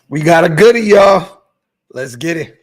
We got a goodie, y'all. Let's get it.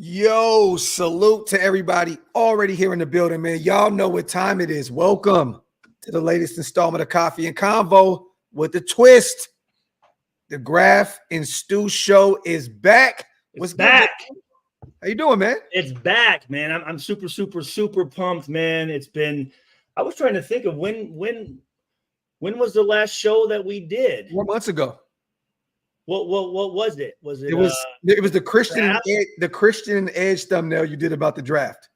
Yo, salute to everybody already here in the building, man. Y'all know what time it is. Welcome to the latest installment of Coffee and Convo with the twist. The Graphk Stu Show is back. What's back? Good? How you doing, man? It's back, man. I'm super pumped, man. It's been. I was trying to think of when was the last show that we did? 4 months ago. What was it? Was it? It was the Christian and Edge thumbnail you did about the draft.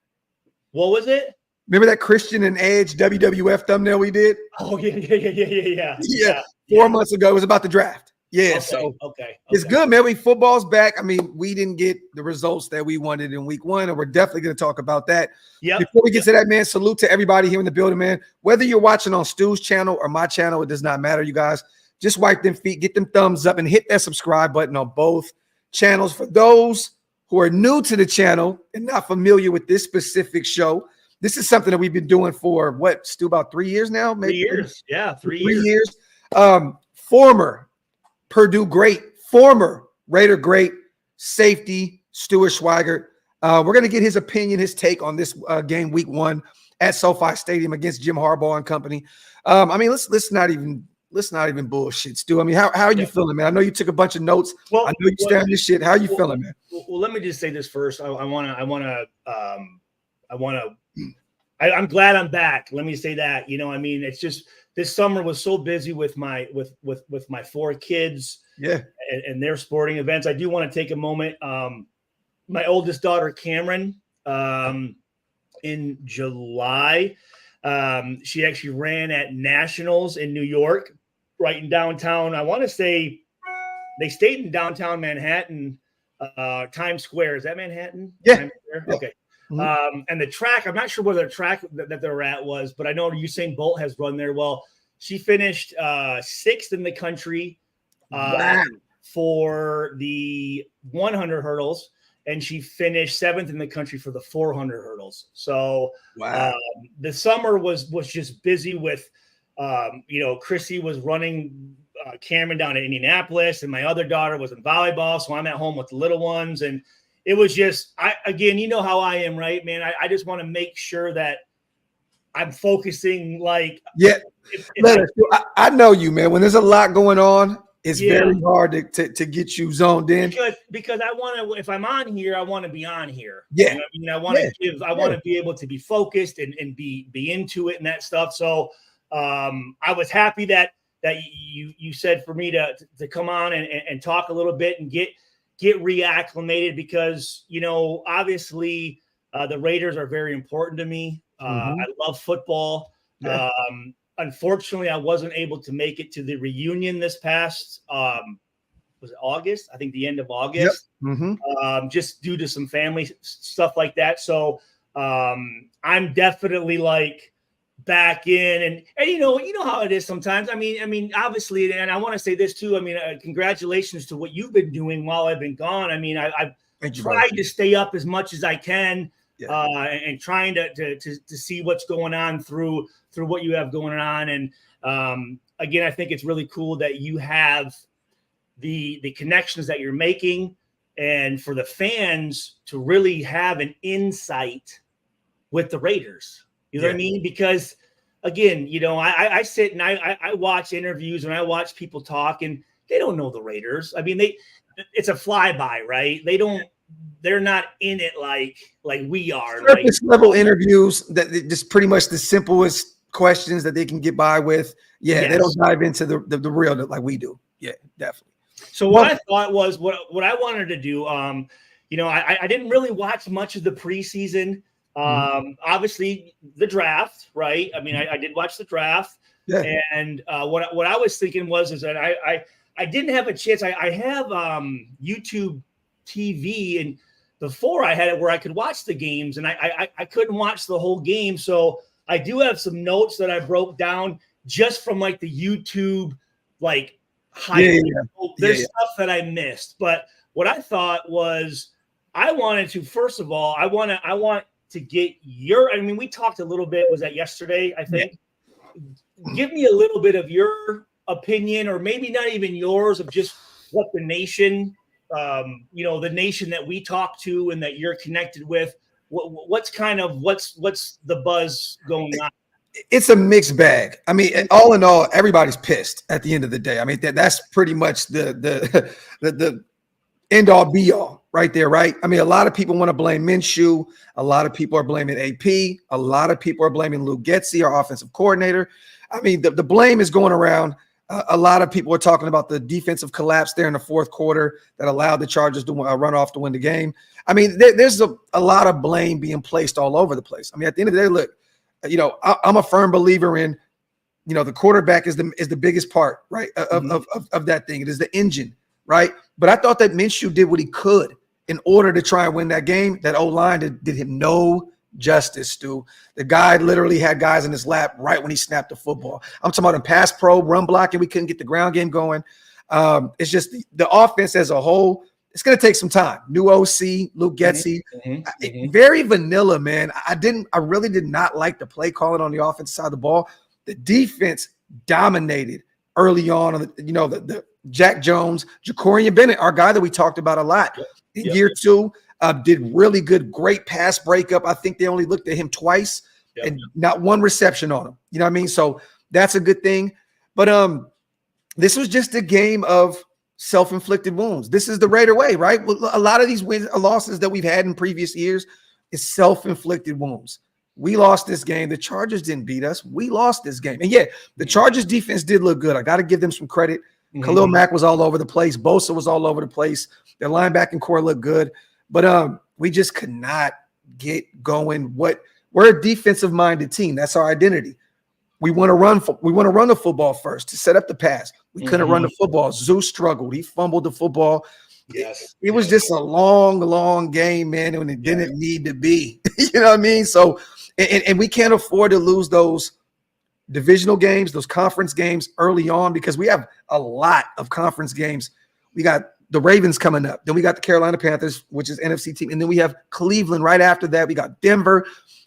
What was it? Remember that Christian and Edge WWF thumbnail we did? Oh yeah. 4 months ago, it was about the draft. Yeah, okay. It's good, man. Football's back. I mean, we didn't get the results that we wanted in week one, and we're definitely going to talk about that. Yeah. Before we get to that, man, salute to everybody here in the building, man. Whether you're watching on Stu's channel or my channel, it does not matter, you guys. Just wipe them feet, get them thumbs up, and hit that subscribe button on both channels. For those who are new to the channel and not familiar with this specific show, this is something that we've been doing for, Stu, about 3 years now? Maybe 3 years. Yeah, 3 years. Former Purdue great, former Raider great, safety, Stuart Schweigert. We're going to get his opinion, his take on this game week one at SoFi Stadium against Jim Harbaugh and company. I mean, let's not even bullshit, Stu. I mean, how are you feeling, man? I know you took a bunch of notes. Well, I know you stand this shit. How are you feeling, man? Well, let me just say this first. I'm glad I'm back. Let me say that. You know, I mean, it's just this summer was so busy with my with my 4 kids, and their sporting events. I do want to take a moment. My oldest daughter, Cameron, in July, she actually ran at Nationals in New York, right in downtown. I want to say they stayed in downtown Manhattan, Times Square. Is that Manhattan? Yeah. Okay. And the track, I'm not sure where the track that they're at was, but I know Usain Bolt has run there. Well, she finished 6th in the country for the 100 hurdles, and she finished 7th in the country for the 400 hurdles. So the summer was just busy with, Chrissy was running Cameron down to Indianapolis, and my other daughter was in volleyball. So I'm at home with the little ones, and it was just, again, you know how I am, right, man? I just want to make sure that I'm focusing, like. Yeah, I know you, man. When there's a lot going on, it's very hard to get you zoned in. Because I want to, if I'm on here, I want to be on here. Yeah. You know what I mean? I want to be able to be focused and be into it and that stuff. So I was happy that you said for me to come on and talk a little bit and get reacclimated, because, obviously the Raiders are very important to me. I love football. Yeah. Unfortunately, I wasn't able to make it to the reunion this past, was it August? I think the end of August, just due to some family stuff like that. So I'm definitely like back in, and you know how it is sometimes. I mean, obviously, and I want to say this too. I mean, congratulations to what you've been doing while I've been gone. I mean, I've tried to stay up as much as I can, and trying to see what's going on through what you have going on. And again, I think it's really cool that you have the connections that you're making, and for the fans to really have an insight with the Raiders. You know what I mean? Because again, I sit and I watch interviews and I watch people talk, and they don't know the Raiders. I mean, it's a flyby, right? They they're not in it like we are. Surface level interviews that just pretty much the simplest questions that they can get by with. Yeah, yes. They don't dive into the real like we do. Yeah, definitely. So what I thought was what I wanted to do. I didn't really watch much of the preseason. Obviously the draft, right? I mean, I did watch the draft. Yeah. And what I was thinking is that I didn't have a chance. I have YouTube TV, and before I had it where I could watch the games, and I couldn't watch the whole game. So I do have some notes that I broke down just from like the YouTube highlights. Yeah. There's stuff that I missed, but what I thought was I wanted to, first of all, I want to get your. I mean, we talked a little bit. Was that yesterday? I think. Yeah. Give me a little bit of your opinion, or maybe not even yours, of just what the nation, the nation that we talk to and that you're connected with. What's the buzz going on? It's a mixed bag. I mean, all in all, everybody's pissed at the end of the day. I mean, that's pretty much the end all be all right there, right? I mean, a lot of people want to blame Minshew. A lot of people are blaming AP. A lot of people are blaming Luke Getsy, our offensive coordinator. I mean, the blame is going around. A lot of people are talking about the defensive collapse there in the fourth quarter that allowed the Chargers to run off to win the game. I mean, there's a lot of blame being placed all over the place. I mean, at the end of the day, look, I'm a firm believer in, the quarterback is the biggest part, right, of that thing. It is the engine, right? But I thought that Minshew did what he could in order to try and win that game. That O-line did him no justice, Stu. The guy literally had guys in his lap right when he snapped the football. I'm talking about in pass pro, run blocking. We couldn't get the ground game going. It's just the offense as a whole. It's going to take some time. New OC, Luke Getsy, very vanilla, man. I really did not like the play calling on the offensive side of the ball. The defense dominated early on. The Jack Jones, Jacorian Bennett, our guy that we talked about a lot in year two, did really good, great pass breakup. I think they only looked at him twice and not one reception on him. You know what I mean? So that's a good thing. But this was just a game of self-inflicted wounds. This is the Raider way, right? A lot of these wins, losses that we've had in previous years is self-inflicted wounds. We lost this game. The Chargers didn't beat us. We lost this game. And the Chargers defense did look good. I got to give them some credit. Khalil Mack was all over the place. Bosa was all over the place. Their linebacking core looked good. But we just could not get going. We're a defensive-minded team. That's our identity. We want to run the football first to set up the pass. We couldn't run the football. Zeus struggled. He fumbled the football. Yes. It was just a long, long game, man, when it didn't need to be. You know what I mean? So, and we can't afford to lose those divisional games, those conference games early on, because we have a lot of conference games. We got the Ravens coming up. Then we got the Carolina Panthers, which is NFC team. And then we have Cleveland right after that. We got Denver.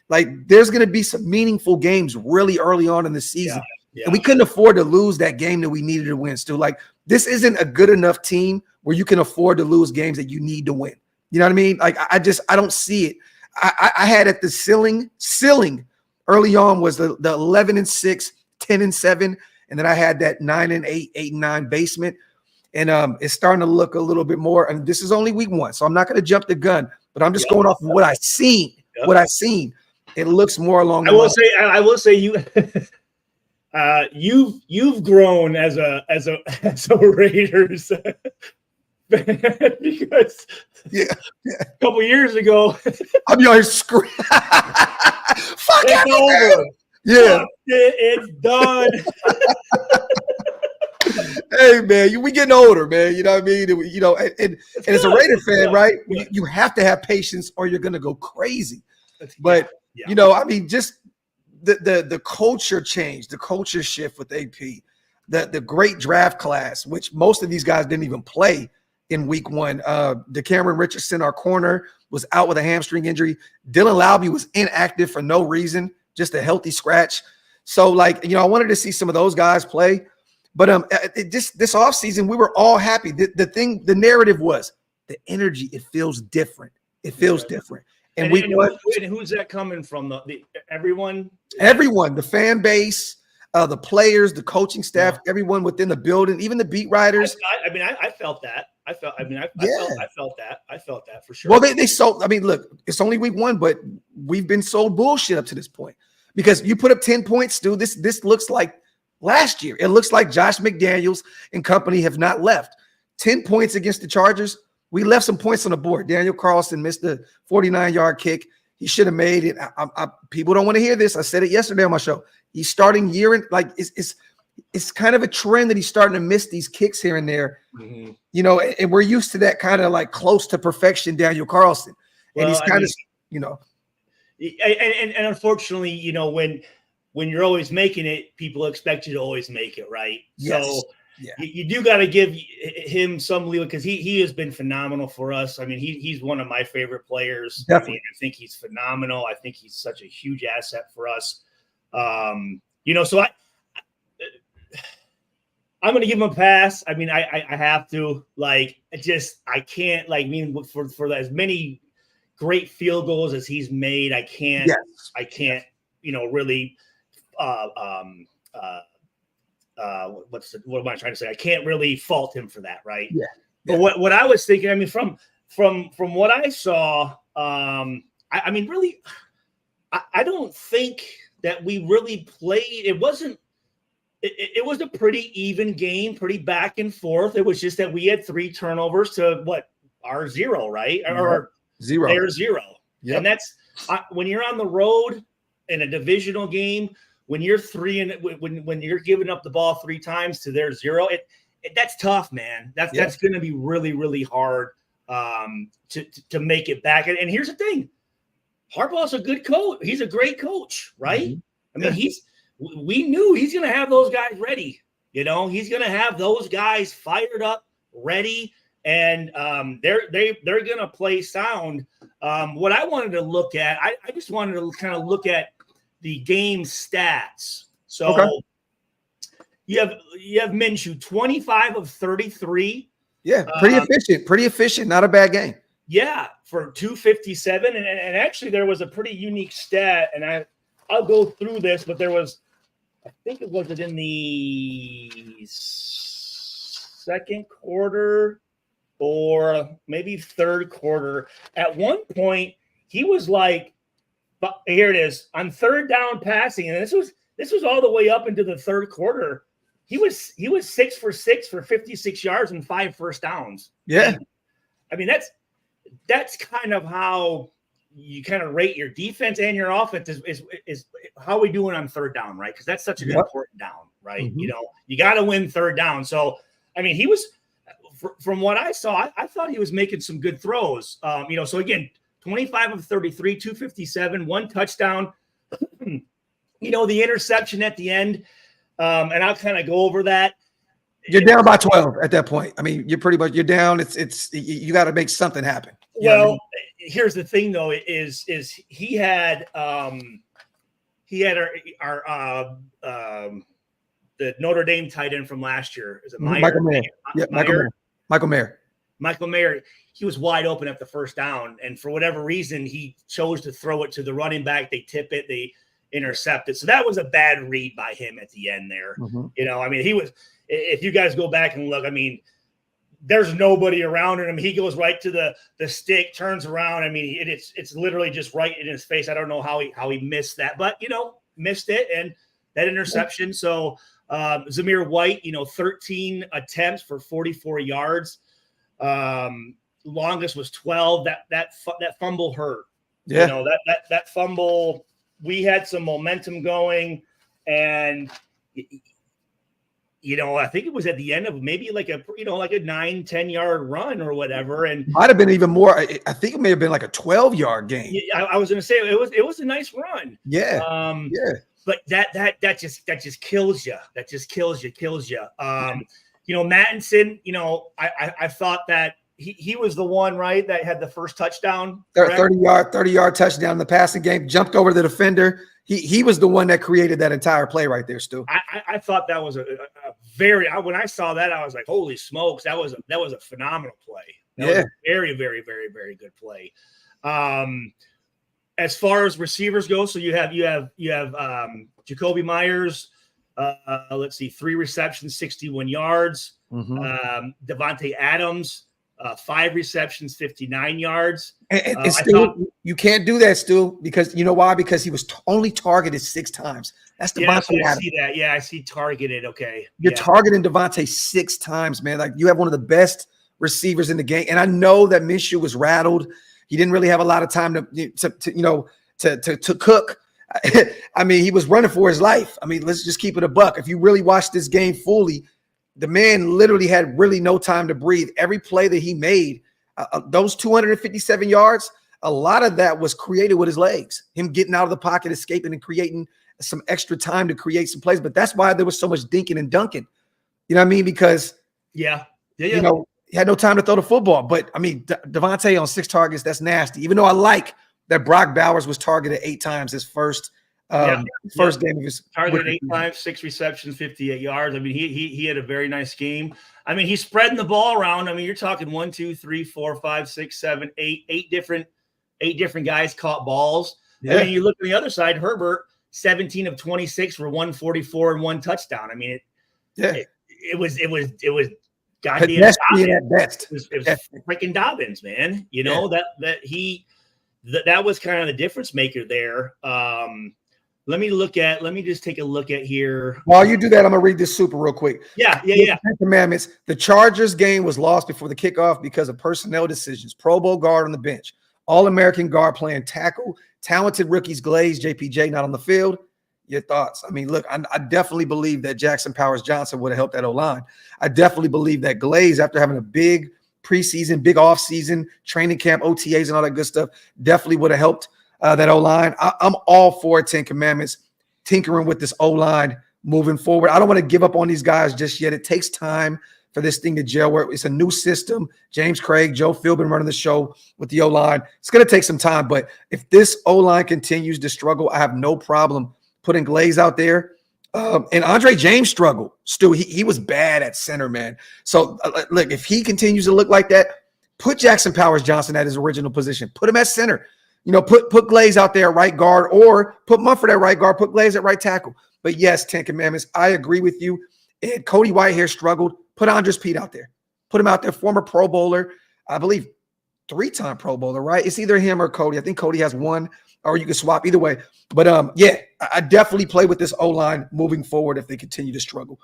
Like, there's going to be some meaningful games really early on in the season. Yeah. And we couldn't afford to lose that game that we needed to win, Stu. Like, this isn't a good enough team where you can afford to lose games that you need to win. You know what I mean? Like, I don't see it. I had at the ceiling early on was the 11-6, 10-7. And then I had that 9-8, 8-9 basement. And it's starting to look a little bit more. And this is only week one, so I'm not going to jump the gun, but I'm just going off of what I seen. What I seen. It looks more along. I will say you. You've grown as a Raiders fan because a couple years ago I'm your scream. Fuck it's over. Yeah, it's done. Hey man, we getting older, man. You know what I mean? And as a Raider fan, right? You have to have patience, or you're gonna go crazy. But I mean, just the culture change, the culture shift with AP, the great draft class, which most of these guys didn't even play in week one. DeCameron Richardson, our corner, was out with a hamstring injury. Dylan Laube was inactive for no reason, just a healthy scratch. So, I wanted to see some of those guys play. But this offseason, we were all happy. The narrative was the energy. It feels different. It feels different. And who's that coming from? Everyone? Everyone, the fan base, the players, the coaching staff, everyone within the building, even the beat writers. I felt that. I felt that. I felt that for sure. Well, they sold. I mean, look, it's only week 1, but we've been sold bullshit up to this point because you put up 10 points, Stu. This looks like last year. It looks like Josh McDaniels and company have not left. 10 points against the Chargers. We left some points on the board. Daniel Carlson missed the 49-yard kick. He should have made it. People don't want to hear this. I said it yesterday on my show. He's starting year in like it's kind of a trend that he's starting to miss these kicks here and there. Mm-hmm. You know, and we're used to that kind of like close to perfection Daniel Carlson. And he's kind of, you know. And unfortunately, you know, when you're always making it, people expect you to always make it, right? Yes. So yeah. you do got to give him some leeway because he has been phenomenal for us. I mean, he's one of my favorite players. Definitely. I mean, I think he's phenomenal. I think he's such a huge asset for us. You know, so I'm going to give him a pass. I mean, I have to, like, I can't, like, I mean, for as many great field goals as he's made, I can't, you know, really, what am I trying to say? I can't really fault him for that. Right. Yeah. But what I was thinking, I mean, from what I saw, I mean, really, I don't think that we really played. It wasn't, it was a pretty even game, pretty back and forth. It was just that we had 3 turnovers to our 0, right? Or 0. Their 0. Yep. And that's when you're on the road in a divisional game, when you're 3 and when you're giving up the ball 3 times to their 0, that's tough, man. That's going to be really, really hard to make it back. And here's the thing. Harbaugh's a good coach. He's a great coach, right? Mm-hmm. I mean, we knew he's going to have those guys ready. You know, he's going to have those guys fired up, ready, and they're going to play sound. What I wanted to look at, I just wanted to kind of look at the game stats. So you have Minshew, 25 of 33. Yeah, pretty efficient. Not a bad game. Yeah, for 257, and actually there was a pretty unique stat, and I'll go through this, but there was, I think it was in the second quarter or maybe third quarter. At one point, he was like, here it is, on third down passing, and this was all the way up into the third quarter. He was 6 for 6 for 56 yards and 5 first downs. Yeah, and, I mean that's kind of how you kind of rate your defense and your offense is how we doing on third down, right? Because that's such an important down, right? Mm-hmm. You know, you got to win third down. So, I mean, he was, from what I saw, I thought he was making some good throws. You know, so again, 25 of 33, 257, 1 touchdown. You know, the interception at the end, and I'll kind of go over that. You're down by 12 at that point. I mean, you're down. It's you got to make something happen. Well, here's the thing though, is he had our the Notre Dame tight end from last year. Is it Meyer? Michael Mayer? Yeah, Michael Mayer. Michael Mayer. He was wide open at the first down, and for whatever reason, he chose to throw it to the running back. They tip it. They intercept it. So that was a bad read by him at the end there. Mm-hmm. You know, I mean, he was. If you guys go back and look, I mean, there's nobody around him. He goes right to the stick, turns around. I mean, it's literally just right in his face. I don't know how he missed that, but you know, missed it and that interception. So Zamir White, you know, 13 attempts for 44 yards. Longest was 12. That fumble hurt. Yeah. You know, that fumble. We had some momentum going, and you know, I think it was at the end of maybe like a 9-10 yard run or whatever. And might have been even more. I think it may have been like a 12-yard game. I was going to say it was a nice run. Yeah. Yeah. But that just kills you. That just kills you. You know, Mattinson, you know, I thought that he was the one, right, that had the first touchdown. 30-yard touchdown in the passing game, jumped over the defender. He was the one that created that entire play right there, Stu. I thought that was a very when I saw that, I was like, holy smokes, that was a phenomenal play. That was a very, very, very, very good play. As far as receivers go, so you have Jacoby Myers, let's see, 3 receptions, 61 yards. Mm-hmm. Devontae Adams, 5 receptions, 59 yards. And Stu, you can't do that, Stu, because you know why? Because he was only targeted 6 times. That's Devontae I Adams. see that. Yeah, I see targeted. Okay. You're targeting Devontae 6 times, man. Like, you have one of the best receivers in the game. And I know that Minshew was rattled. He didn't really have a lot of time to cook. I mean, he was running for his life. I mean, let's just keep it a buck. If you really watch this game fully, the man literally had really no time to breathe. Every play that he made, those 257 yards, a lot of that was created with his legs. Him getting out of the pocket, escaping, and creating some extra time to create some plays. But that's why there was so much dinking and dunking. You know what I mean? Because you know, he had no time to throw the football. But I mean, Devontae on 6 targets, that's nasty. Even though I like that Brock Bowers was targeted 8 times his first game of his targeted 8 times, 6 receptions, 58 yards. I mean, he had a very nice game. I mean, he's spreading the ball around. I mean, you're talking 1, 2, 3, 4, 5, 6, 7, 8 different guys caught balls. Yeah. And then you look on the other side, Herbert, 17 of 26 for 144 and 1 touchdown. I mean, it was goddamn at best. It was freaking Dobbins, man. You know, that was kind of the difference maker there. Let me just take a look at here. While you do that, I'm gonna read this super real quick. Yeah. 10 Commandments. The Chargers game was lost before the kickoff because of personnel decisions. Pro Bowl guard on the bench, All-American guard playing tackle, talented rookies Glaze, JPJ not on the field. Your thoughts? I mean, look, I definitely believe that Jackson Powers Johnson would have helped that O-line. I definitely believe that Glaze, after having a big preseason, big offseason, training camp, OTAs, and all that good stuff, definitely would have helped that O-line. I'm all for 10 Commandments, tinkering with this O-line moving forward. I don't want to give up on these guys just yet. It takes time for this thing to gel. Where it's a new system. James Craig, Joe Philbin running the show with the O-line. It's going to take some time, but if this O-line continues to struggle, I have no problem putting Glaze out there. And Andre James struggled. Stu, he was bad at center, man. So, look, if he continues to look like that, put Jackson Powers Johnson at his original position. Put him at center. You know, put Glaze out there at right guard, or put Mumford at right guard, put Glaze at right tackle. But yes, 10 Commandments, I agree with you. And Cody Whitehair struggled. Put Andres Pete out there. Put him out there, former Pro Bowler, I believe 3-time Pro Bowler, right? It's either him or Cody. I think Cody has 1, or you can swap either way. But I definitely play with this O-line moving forward if they continue to struggle.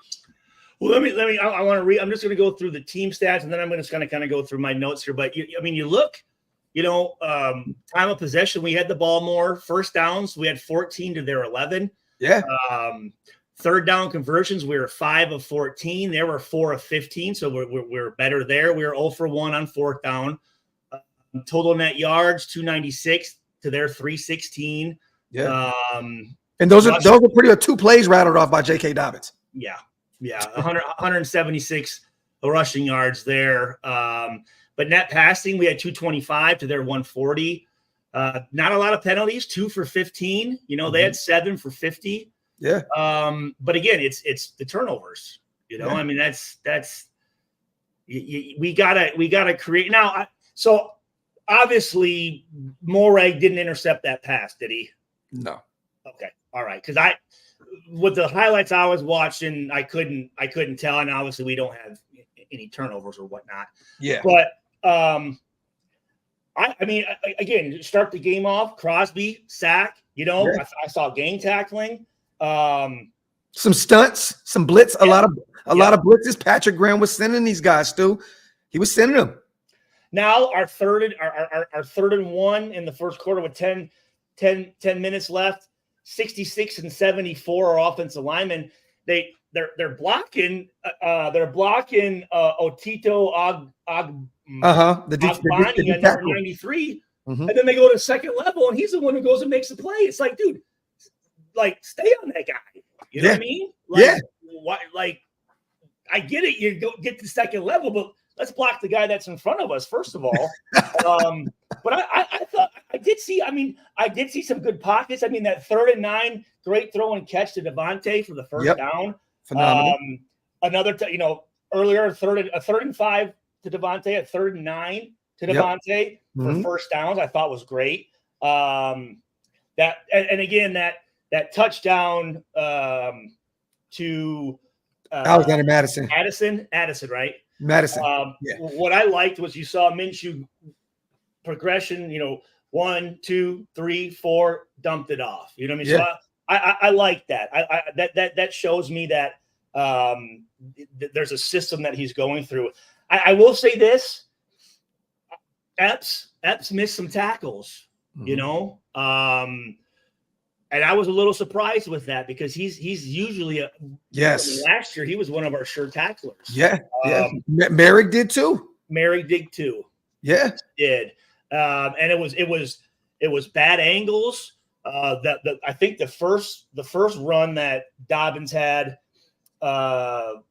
Well, let me. I want to read. I'm just going to go through the team stats, and then I'm just going to kind of go through my notes here. But you look. Time of possession, we had the ball more. First downs, we had 14 to their 11. Yeah. Third down conversions, we were 5 of 14. They were 4 of 15, so we're better there. We were 0 for 1 on 4th down. Total net yards, 296 to their 316. Yeah. And those are pretty 2 plays rattled off by J.K. Dobbins. Yeah. 176 rushing yards there. But net passing, we had 225 to their 140. Not a lot of penalties, 2 for 15. They had 7 for 50. Yeah. But again, it's the turnovers. I mean, that's we gotta create now. So obviously, Morag didn't intercept that pass, did he? No. Okay. All right. Because with the highlights I was watching, I couldn't tell, and obviously we don't have any turnovers or whatnot. Yeah. But I mean, again, start the game off. Crosby sack. I saw gang tackling. Some stunts, some blitz, a lot of blitzes. Patrick Graham was sending these guys, Stu. He was sending them. Now our third and 1 in the first quarter with 10 minutes left. 66 and 74 are offensive linemen. They're blocking. They're blocking Otito Ogbonnia, number 93, and then they go to second level, and he's the one who goes and makes the play. It's like, dude, stay on that guy. You know what I mean? Why, I get it. You get to second level, but let's block the guy that's in front of us first of all. But I thought I did see. I mean, I did see some good pockets. I mean, that 3rd and 9, great throw and catch to Devontae for the first down. Phenomenal. Another, earlier, a 3rd and 5 to Devontae, a 3rd and 9 to Devontae for first downs. I thought was great. That touchdown to Alexander Madison. Addison, right? Madison. Yeah. What I liked was you saw Minshew progression, 1, 2, 3, 4, dumped it off. You know what I mean? Yeah. So I like that. That shows me that there's a system that he's going through. I will say this: Epps missed some tackles, and I was a little surprised with that because he's usually last year he was one of our sure tacklers. Yeah, Merrick did too. Yeah, did. And it was bad angles. I think the first run that Dobbins had, let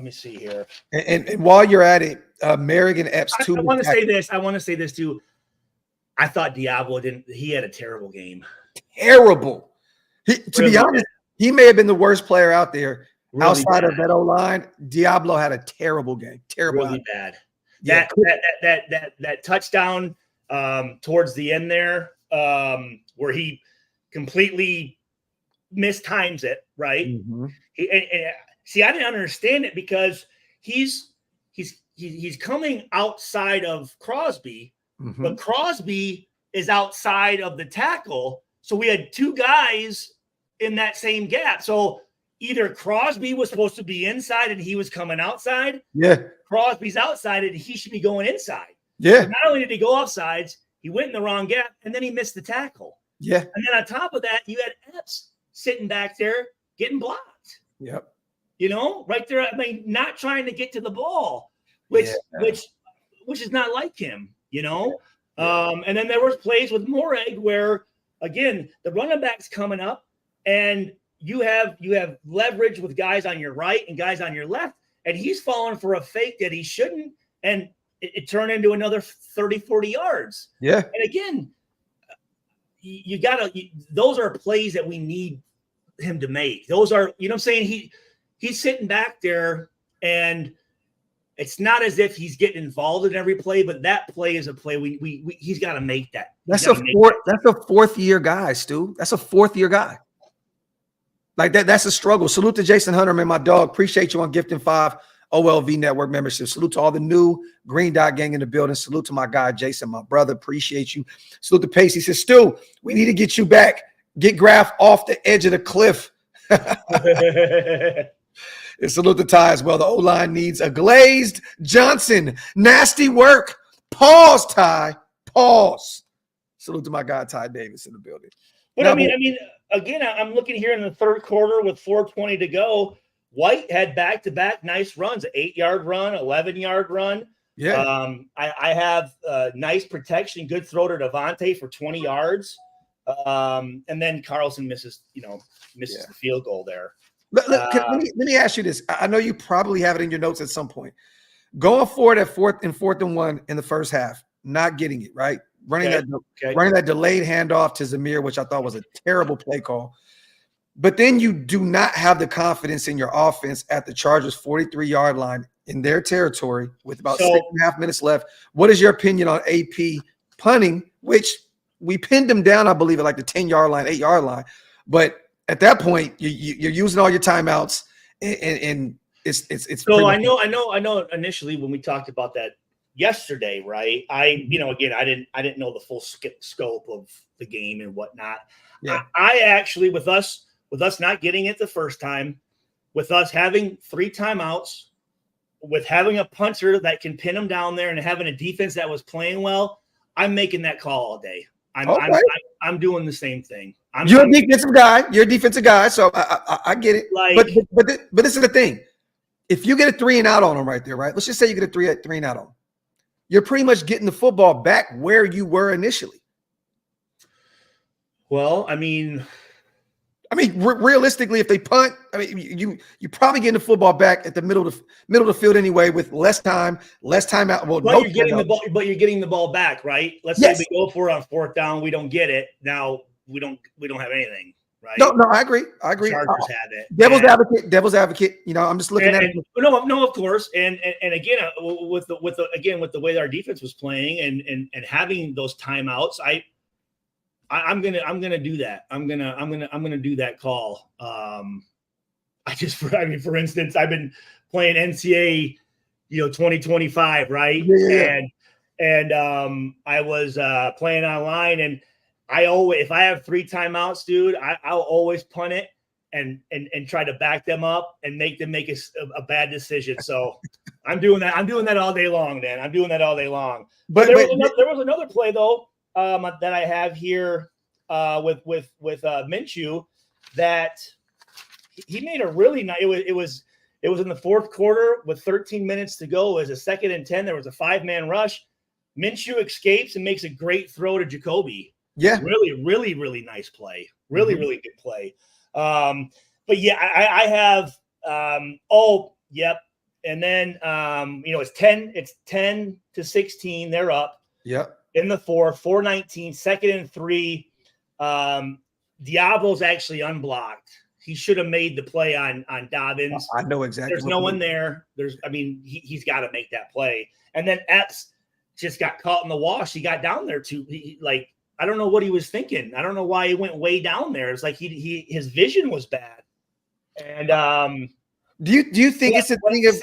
me see here. And while you're at it, Merrick and Epps too. I want to say this too. I thought Diablo he had a terrible game. Terrible. To be honest, he may have been the worst player out there. Really outside bad. Of that O-line, Diablo had a terrible game. Really bad. Yeah. That touchdown towards the end there, where he completely mistimes it, right? Mm-hmm. See, I didn't understand it because he's coming outside of Crosby, but Crosby is outside of the tackle. So we had two guys in that same gap. So either Crosby was supposed to be inside and he was coming outside. Yeah. Crosby's outside and he should be going inside. Yeah. So not only did he go offsides, he went in the wrong gap and then he missed the tackle. Yeah. And then on top of that, you had Epps sitting back there getting blocked. Yep. Right there. I mean, not trying to get to the ball, which is not like him, And then there was plays with Moreg where, again, the running back's coming up and you have leverage with guys on your right and guys on your left, and he's falling for a fake that he shouldn't, and it turned into another 30, 40 yards. Yeah. And again, those are plays that we need him to make. Those are, what I'm saying? He's sitting back there, and it's not as if he's getting involved in every play, but that play is a play he's got to make that. That's a fourth year guy, Stu. That's a fourth year guy. Like that. That's a struggle. Salute to Jason Hunter, man, my dog. Appreciate you on gifting 5 OLV Network membership. Salute to all the new Green Dot gang in the building. Salute to my guy Jason, my brother. Appreciate you. Salute to Pace. He says, Stu, we need to get you back. Get Graphk off the edge of the cliff. And salute to Ty as well. The O-line needs a glazed Johnson. Nasty work. Pause, Ty. Pause. Salute to my guy Ty Davis in the building. But now, I mean, again, I'm looking here in the third quarter with 4:20 to go. White had back-to-back nice runs, an 8-yard run, 11-yard run. Yeah. I have nice protection, good throw to Devontae for 20 yards. And then Carlson misses the field goal there. Let me ask you this. I know you probably have it in your notes at some point. Going forward at 4th and 1 in the first half, not getting it, right? Running that delayed handoff to Zamir, which I thought was a terrible play call. But then you do not have the confidence in your offense at the Chargers' 43-yard line in their territory with about 6.5 minutes left. What is your opinion on AP punting, which we pinned him down, I believe, at like the 10-yard line, 8-yard line. But at that point, you're using all your timeouts, and it's. So I know. Initially, when we talked about that yesterday, right? I didn't know the full scope of the game and whatnot. Yeah. I actually, with us not getting it the first time, with us having 3 timeouts, with having a punter that can pin them down there, and having a defense that was playing well, I'm making that call all day. I'm doing the same thing. You're a defensive guy. You're a defensive guy, so I get it. But this is the thing. If you get a 3 and out on them right there, right? Let's just say you get a 3 and out on them. You're pretty much getting the football back where you were initially. Well, I mean, realistically, if they punt, you probably getting the football back at the middle of the field anyway with less time out. Well, but you're getting the ball back, right? Let's say we go for it on 4th down, we don't get it. Now we don't have anything, right? No, I agree. Chargers have it. Devil's advocate. I'm just looking at it. No, of course. And again, with the way our defense was playing and having those timeouts, I'm gonna do that. I'm gonna do that call. For instance, I've been playing NCAA, 2025, right? Yeah. And I was playing online, and if I have 3 timeouts, dude, I'll always punt it and try to back them up and make them make a bad decision. So I'm doing that. I'm doing that all day long, man. I'm doing that all day long. But there was another play though that I have here with Minshew that he made a really nice. It was in the fourth quarter with 13 minutes to go. It was a 2nd and 10. There was a 5-man rush. Minshew escapes and makes a great throw to Jacoby. Yeah. Really, really, really nice play. Really, really good play. But yeah, I have, yep. And then, it's 10 to 16. They're up. Yep. In the 4-19, 2nd and 3. Diablo's actually unblocked. He should have made the play on Dobbins. I know exactly. There's no one there. He's got to make that play. And then Epps just got caught in the wash. He got down there too. I don't know what he was thinking. I don't know why he went way down there. It's like his vision was bad. And do you think it's a thing of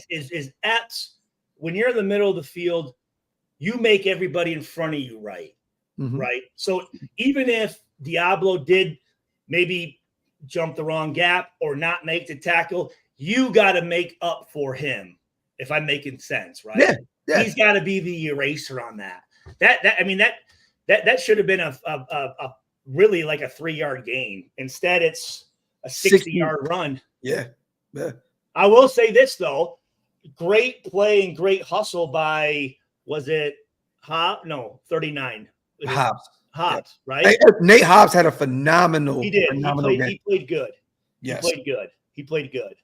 is Epps, when you're in the middle of the field, you make everybody in front of you right. Mm-hmm. Right. So even if Diablo did maybe jump the wrong gap or not make the tackle, you got to make up for him, if I'm making sense, right? Yeah. He's got to be the eraser on that. That should have been a really like a 3-yard gain. Instead, it's a 60-yard run. Yeah. I will say this though, great play and great hustle by, was it Hobbs? No, 39. Hobbs, right? Hey, Nate Hobbs had a phenomenal. He did. Game. He played good. Yes. He played good.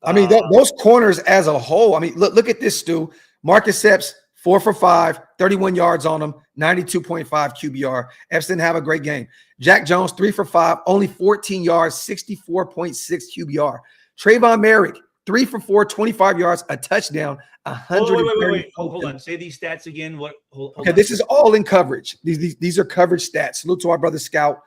I mean, those corners as a whole. I mean, look at this, Stu. Marcus Epps, 4 for 5, 31 yards on him, 92.5 QBR. Epps didn't have a great game. Jack Jones, 3 for 5, only 14 yards, 64.6 QBR. Trayvon Merrick, 3 for 4, 25 yards, a touchdown, 100. Wait. Hold on. Say these stats again. Hold okay, on. This is all in coverage. These are coverage stats. Salute to our brother Scout.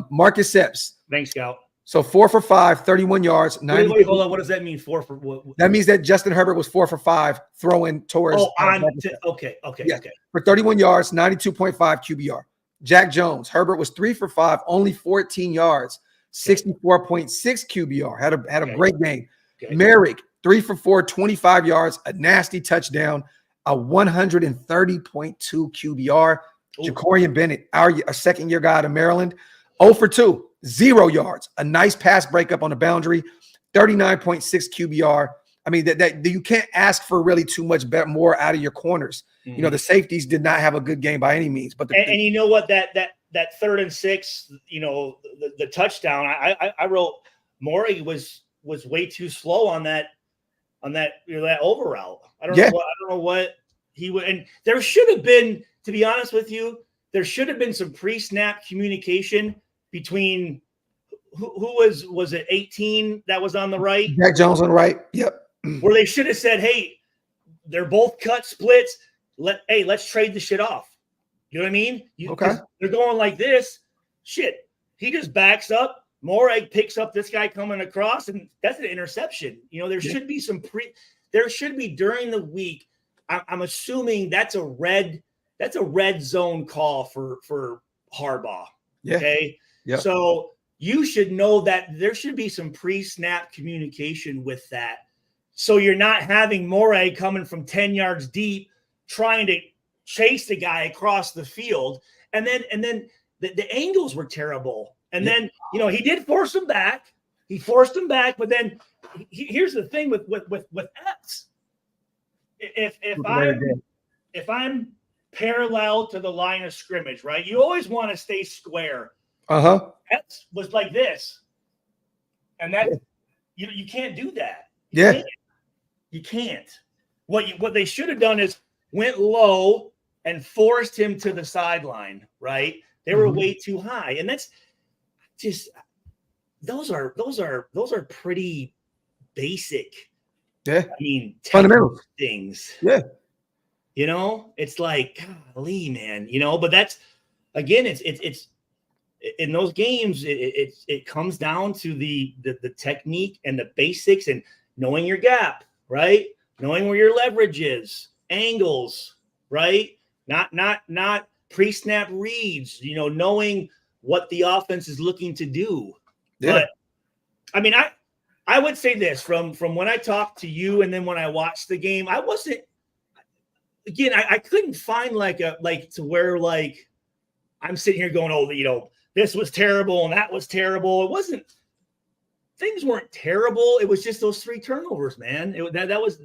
Marcus Epps. Thanks, Scout. So 4 for 5, 31 yards. Wait, hold on. What does that mean? 4 for what? That means that Justin Herbert was 4 for 5 throwing towards. Okay. For 31 yards, 92.5 QBR. Jack Jones, Herbert was 3 for 5, only 14 yards, 64.6 QBR. Had a great game. Okay. Merrick, 3 for 4, 25 yards, a nasty touchdown, a 130.2 QBR. Jacorian Bennett, our second-year guy out of Maryland, 0 for 2, 0 yards, a nice pass breakup on the boundary, 39.6 QBR. I mean, that you can't ask for really too much more out of your corners. Mm-hmm. The safeties did not have a good game by any means. But and you know what? That 3rd and 6, the touchdown. I wrote Morey was way too slow on that over route. I don't know what he would. And there should have been, to be honest with you, there should have been some pre-snap communication between who was it 18 that was on the right? Jack Jones on the right. Yep. Where they should have said, hey, they're both cut splits. Let's trade the shit off. You know what I mean? Okay. They're going like this. Shit. He just backs up. Morag picks up this guy coming across, and that's an interception. There should be there should be during the week. I'm assuming that's a red zone call for Harbaugh. Yeah. Okay. Yeah. So you should know that there should be some pre-snap communication with that. So you're not having Morag coming from 10 yards deep, trying to chase the guy across the field. And then the angles were terrible. And then, he did force him back. He forced him back. But then here's the thing with Epps. If I'm parallel to the line of scrimmage, right? You always want to stay square. Uh-huh. Epps was like this. And that you can't do that. You can't. What they should have done is went low and forced him to the sideline, right? They were way too high. And that's just those are pretty basic. Yeah. I mean, fundamental things. Yeah. It's like, golly, man, but that's again, it's in those games, it comes down to the technique and the basics and knowing your gap, right? Knowing where your leverage is, angles, right? Not pre-snap reads, knowing what the offense is looking to do. Yeah. But I mean, I would say this from when I talked to you and then when I watched the game, I wasn't, again, I couldn't find to where I'm sitting here going, oh, this was terrible and that was terrible. It wasn't, things weren't terrible. It was just those 3 turnovers, man. That was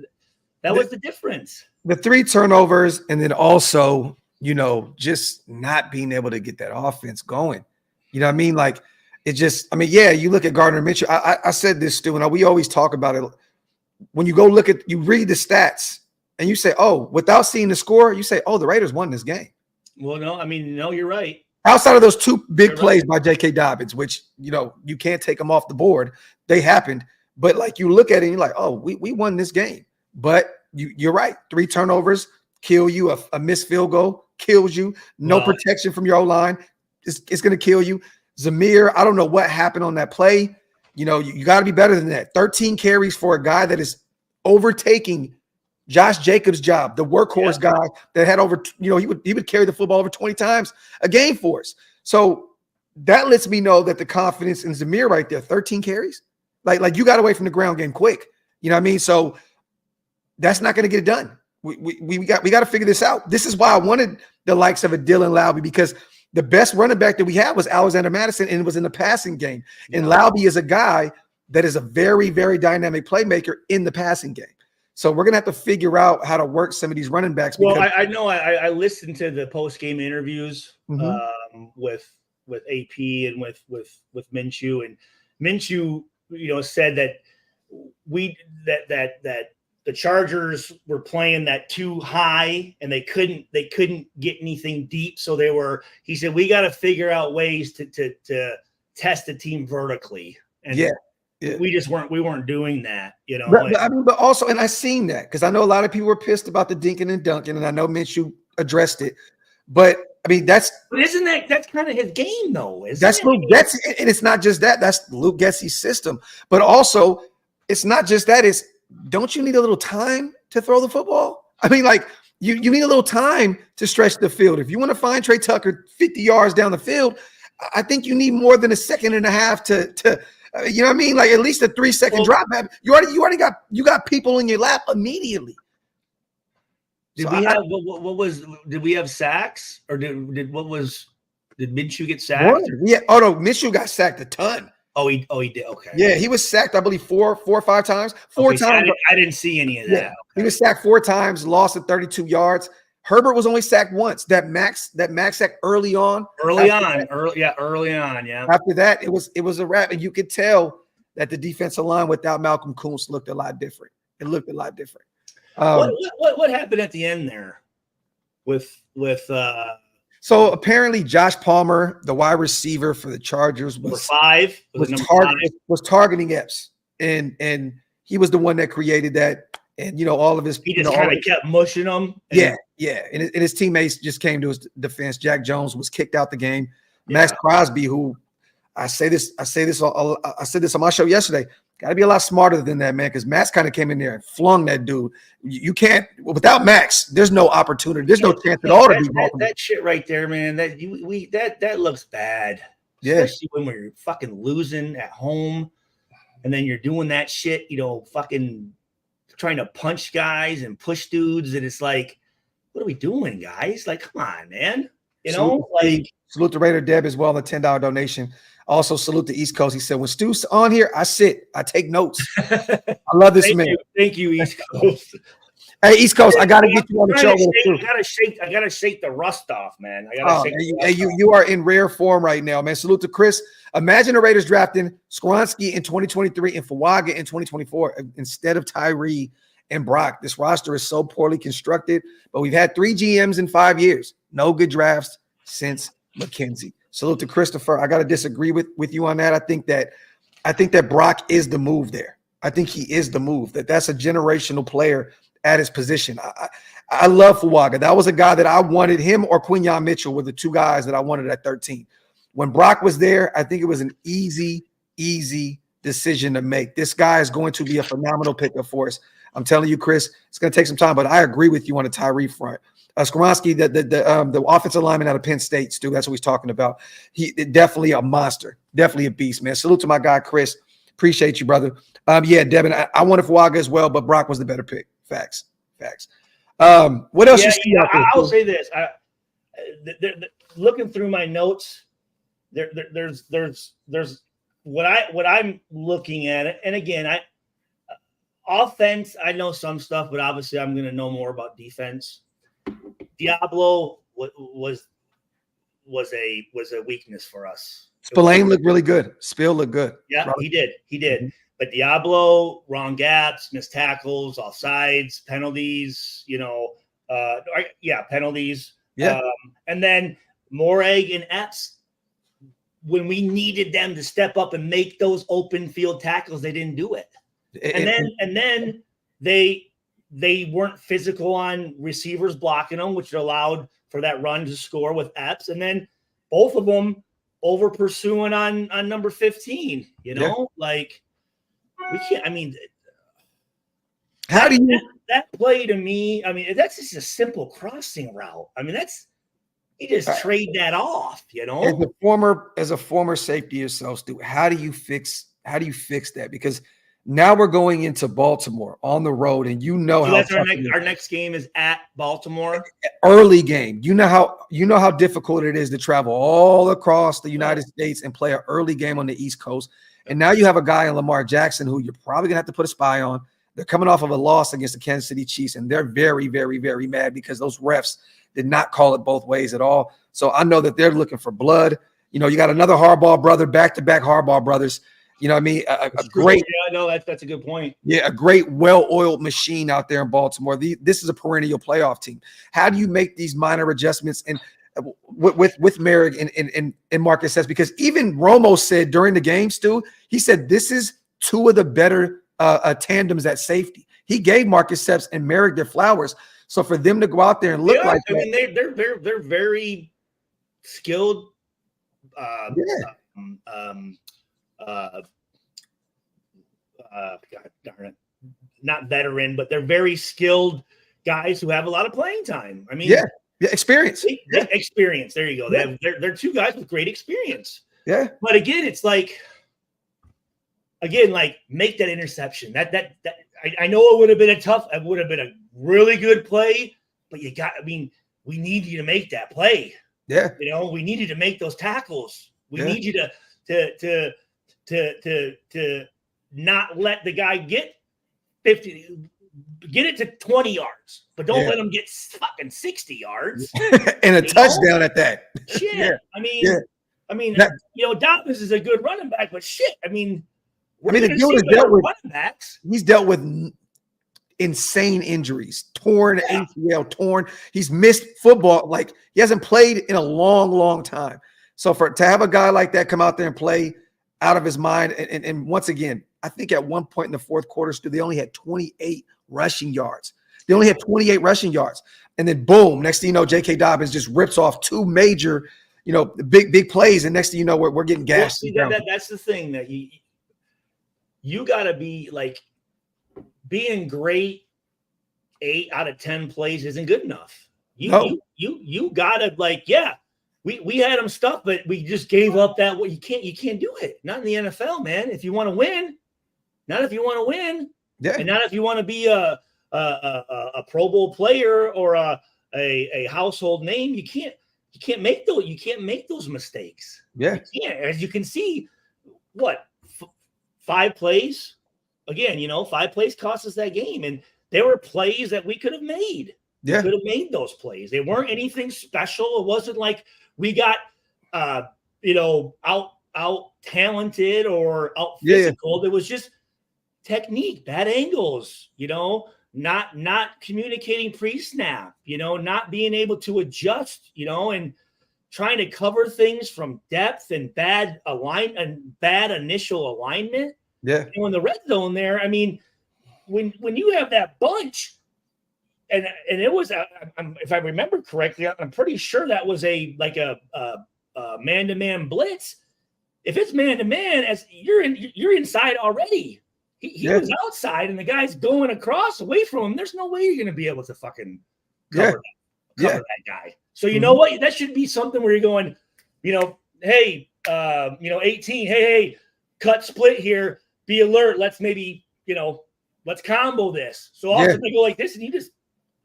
the difference. The 3 turnovers, and then also, just not being able to get that offense going. You know what I mean? You look at Gardner Mitchell. I said this, Stu, and we always talk about it. When you go you read the stats, and you say, oh, without seeing the score, you say, oh, the Raiders won this game. Well, no, you're right. Outside of those 2 big plays by J.K. Dobbins, which, you can't take them off the board. They happened. But, you look at it and you're like, oh, we won this game. But you're right. 3 turnovers kill you. A missed field goal kills you. No protection from your O-line. It's going to kill you. Zamir, I don't know what happened on that play. You got to be better than that. 13 carries for a guy that is overtaking Josh Jacobs' job, the workhorse guy that had over, he would carry the football over 20 times a game for us. So that lets me know that the confidence in Zamir right there, 13 carries, like you got away from the ground game quick. You know what I mean? So that's not going to get it done. We got to figure this out. This is why I wanted the likes of a Dylan Laube, because the best running back that we had was Alexander Madison, and it was in the passing game. And Laube is a guy that is a very, very dynamic playmaker in the passing game. So we're going to have to figure out how to work some of these running backs. Well, I know I listened to the post-game interviews with AP and with Minshew, and Minshew, said that that the Chargers were playing that too high and they couldn't get anything deep. So he said, we got to figure out ways to test the team vertically. And we weren't doing that, But also, and I seen that because I know a lot of people were pissed about the dinking and dunking, and I know Minshew addressed it. But I mean, that's kind of his game, though. That's Luke Getsy, and it's not just that. That's Luke Getsy's system. But also, it's not just that. It's, don't you need a little time to throw the football? I mean, you need a little time to stretch the field. If you want to find Trey Tucker 50 yards down the field, I think you need more than a second and a half to you know what I mean? At least a 3-second drop. You already got people in your lap immediately. Did we have sacks, or did Minshew get sacked? Yeah. Oh no, Minshew got sacked a ton. Oh, he did. Okay. Yeah, he was sacked, I believe, 4 or 5 times. 4 times. So I didn't see any of that. Okay. He was sacked 4 times, lost at 32 yards. Herbert was only sacked once. That max sack early on. Early on. Yeah. After that, it was a wrap, and you could tell that the defensive line without Malcolm Kuntz looked a lot different. It looked a lot different. What happened at the end there with So apparently Josh Palmer, the wide receiver for the Chargers, was targeting Epps, and he was the one that created that. And all of his, he just kind of kept mushing them. And his teammates just came to his defense. Jack Jones was kicked out the game. Max Crosby, who I said this on my show yesterday, got to be a lot smarter than that, man, because Max kind of came in there and flung that dude. You can't, without Max, there's no opportunity. There's no chance at all to be that shit right there, man. That looks bad. Yeah. Especially when we're fucking losing at home, and then you're doing that shit, fucking trying to punch guys and push dudes, and it's like, what are we doing, guys? Come on, man. Salute the Raider Deb as well, the $10 donation. Also salute the East Coast. He said, when Stu's on here, I sit, I take notes. I love this man. Thank you, East Coast. Hey, East Coast, I got to get you on the show. I gotta shake the rust off, man. You are in rare form right now, man. Salute to Chris. Imagine the Raiders drafting Skoronski in 2023 and Fuaga in 2024 instead of Tyree and Brock. This roster is so poorly constructed, but we've had 3 GMs in 5 years. No good drafts since McKenzie. Salute to Christopher. I got to disagree with you on that. I think that Brock is the move there. I think he is the move. That's a generational player at his position. I love Fuaga. That was a guy that I wanted. Him or Quinyon Mitchell were the 2 guys that I wanted at 13. When Brock was there, I think it was an easy decision to make. This guy is going to be a phenomenal pickup for us. I'm telling you, Chris, it's going to take some time, but I agree with you on the Tyree front. Skoronski, the offensive lineman out of Penn State, Stu, that's what he's talking about. He definitely a monster, definitely a beast, man. Salute to my guy, Chris. Appreciate you, brother. Yeah, Devin, I wanted Fuaga as well, but Brock was the better pick. Facts. What else you see out there? I'll say this. Looking through my notes, there's what I'm looking at it. And again, offense, I know some stuff, but obviously I'm going to know more about defense. Diablo was a weakness for us. Spillane looked really good. Spill looked good. Yeah, Robert. he did. But Diablo, wrong gaps, missed tackles, offsides, penalties, penalties. Yeah. And then Morag and Epps, when we needed them to step up and make those open field tackles, they didn't do it. And then they weren't physical on receivers blocking them, which allowed for that run to score with Epps. And then both of them over pursuing on number 15, like we can't, how do you that play to me? That's just a simple crossing route. You just trade that off, As a former safety yourself, Stu, how do you fix that? Because now we're going into Baltimore on the road, and so that's our next game is at Baltimore. Early game. You know how difficult it is to travel all across the United States and play an early game on the East Coast. And now you have a guy in Lamar Jackson who you're probably gonna have to put a spy on. They're coming off of a loss against the Kansas City Chiefs, and they're very, very, very mad because those refs did not call it both ways at all. So I know that they're looking for blood. You got another Harbaugh brother, back-to-back Harbaugh brothers. You know what I mean? A great. Yeah, no, that's a good point. Yeah, a great, well-oiled machine out there in Baltimore. This is a perennial playoff team. How do you make these minor adjustments and with Merrick and Marcus says? Because even Romo said during the game, Stu, he said this is two of the better tandems at safety. He gave Marcus Epps and Merrick their flowers. So for them to go out there and look like that, they're very skilled. God darn it, not veteran, but they're very skilled guys who have a lot of playing time. Experience. Experience. There you go. Yeah. They're two guys with great experience. Yeah. But again, it's like make that interception. That I know it would have been a really good play, but we need you to make that play. Yeah. We need you to make those tackles. We need you to not let the guy get 50, get it to 20 yards, but don't let him get fucking 60 yards. And a touchdown at that. Shit. Yeah. Dobbins is a good running back, but shit. The dude has dealt with running backs. He's dealt with insane injuries, torn ACL, torn. He's missed football. Like he hasn't played in a long, long time. So to have a guy like that come out there and play out of his mind, and once again, I think at one point in the fourth quarter, Stu, they only had 28 rushing yards. And then boom, next thing you know, J.K. Dobbins just rips off two major, big plays, and next thing you know, we're getting gassed. That's the thing that you got to be like being great. 8 out of 10 plays isn't good enough. You got to we had them stuffed, but we just gave up that. You can't do it. Not in the NFL, man. If you want to win, not if you want to win, and not if you want to be a Pro Bowl player or a household name. You can't make those mistakes. Yeah, you can't. As you can see, 5 plays. Again, 5 plays cost us that game, and there were plays that we could have made. Yeah, we could have made those plays. They weren't anything special. It wasn't like we got out talented or out physical. It was just technique, bad angles, not communicating pre-snap, not being able to adjust, and trying to cover things from depth and bad initial alignment. Yeah. And in the red zone there, when you have that bunch, and it was if I remember correctly, I'm pretty sure that was a man-to-man blitz. If it's man-to-man, as you're inside already. He was outside, and the guy's going across away from him. There's no way you're going to be able to fucking cover that guy. So you know what? That should be something where you're going, hey, 18, hey, cut split here. Be alert. Let's maybe, let's combo this. So all of a sudden they go like this, and you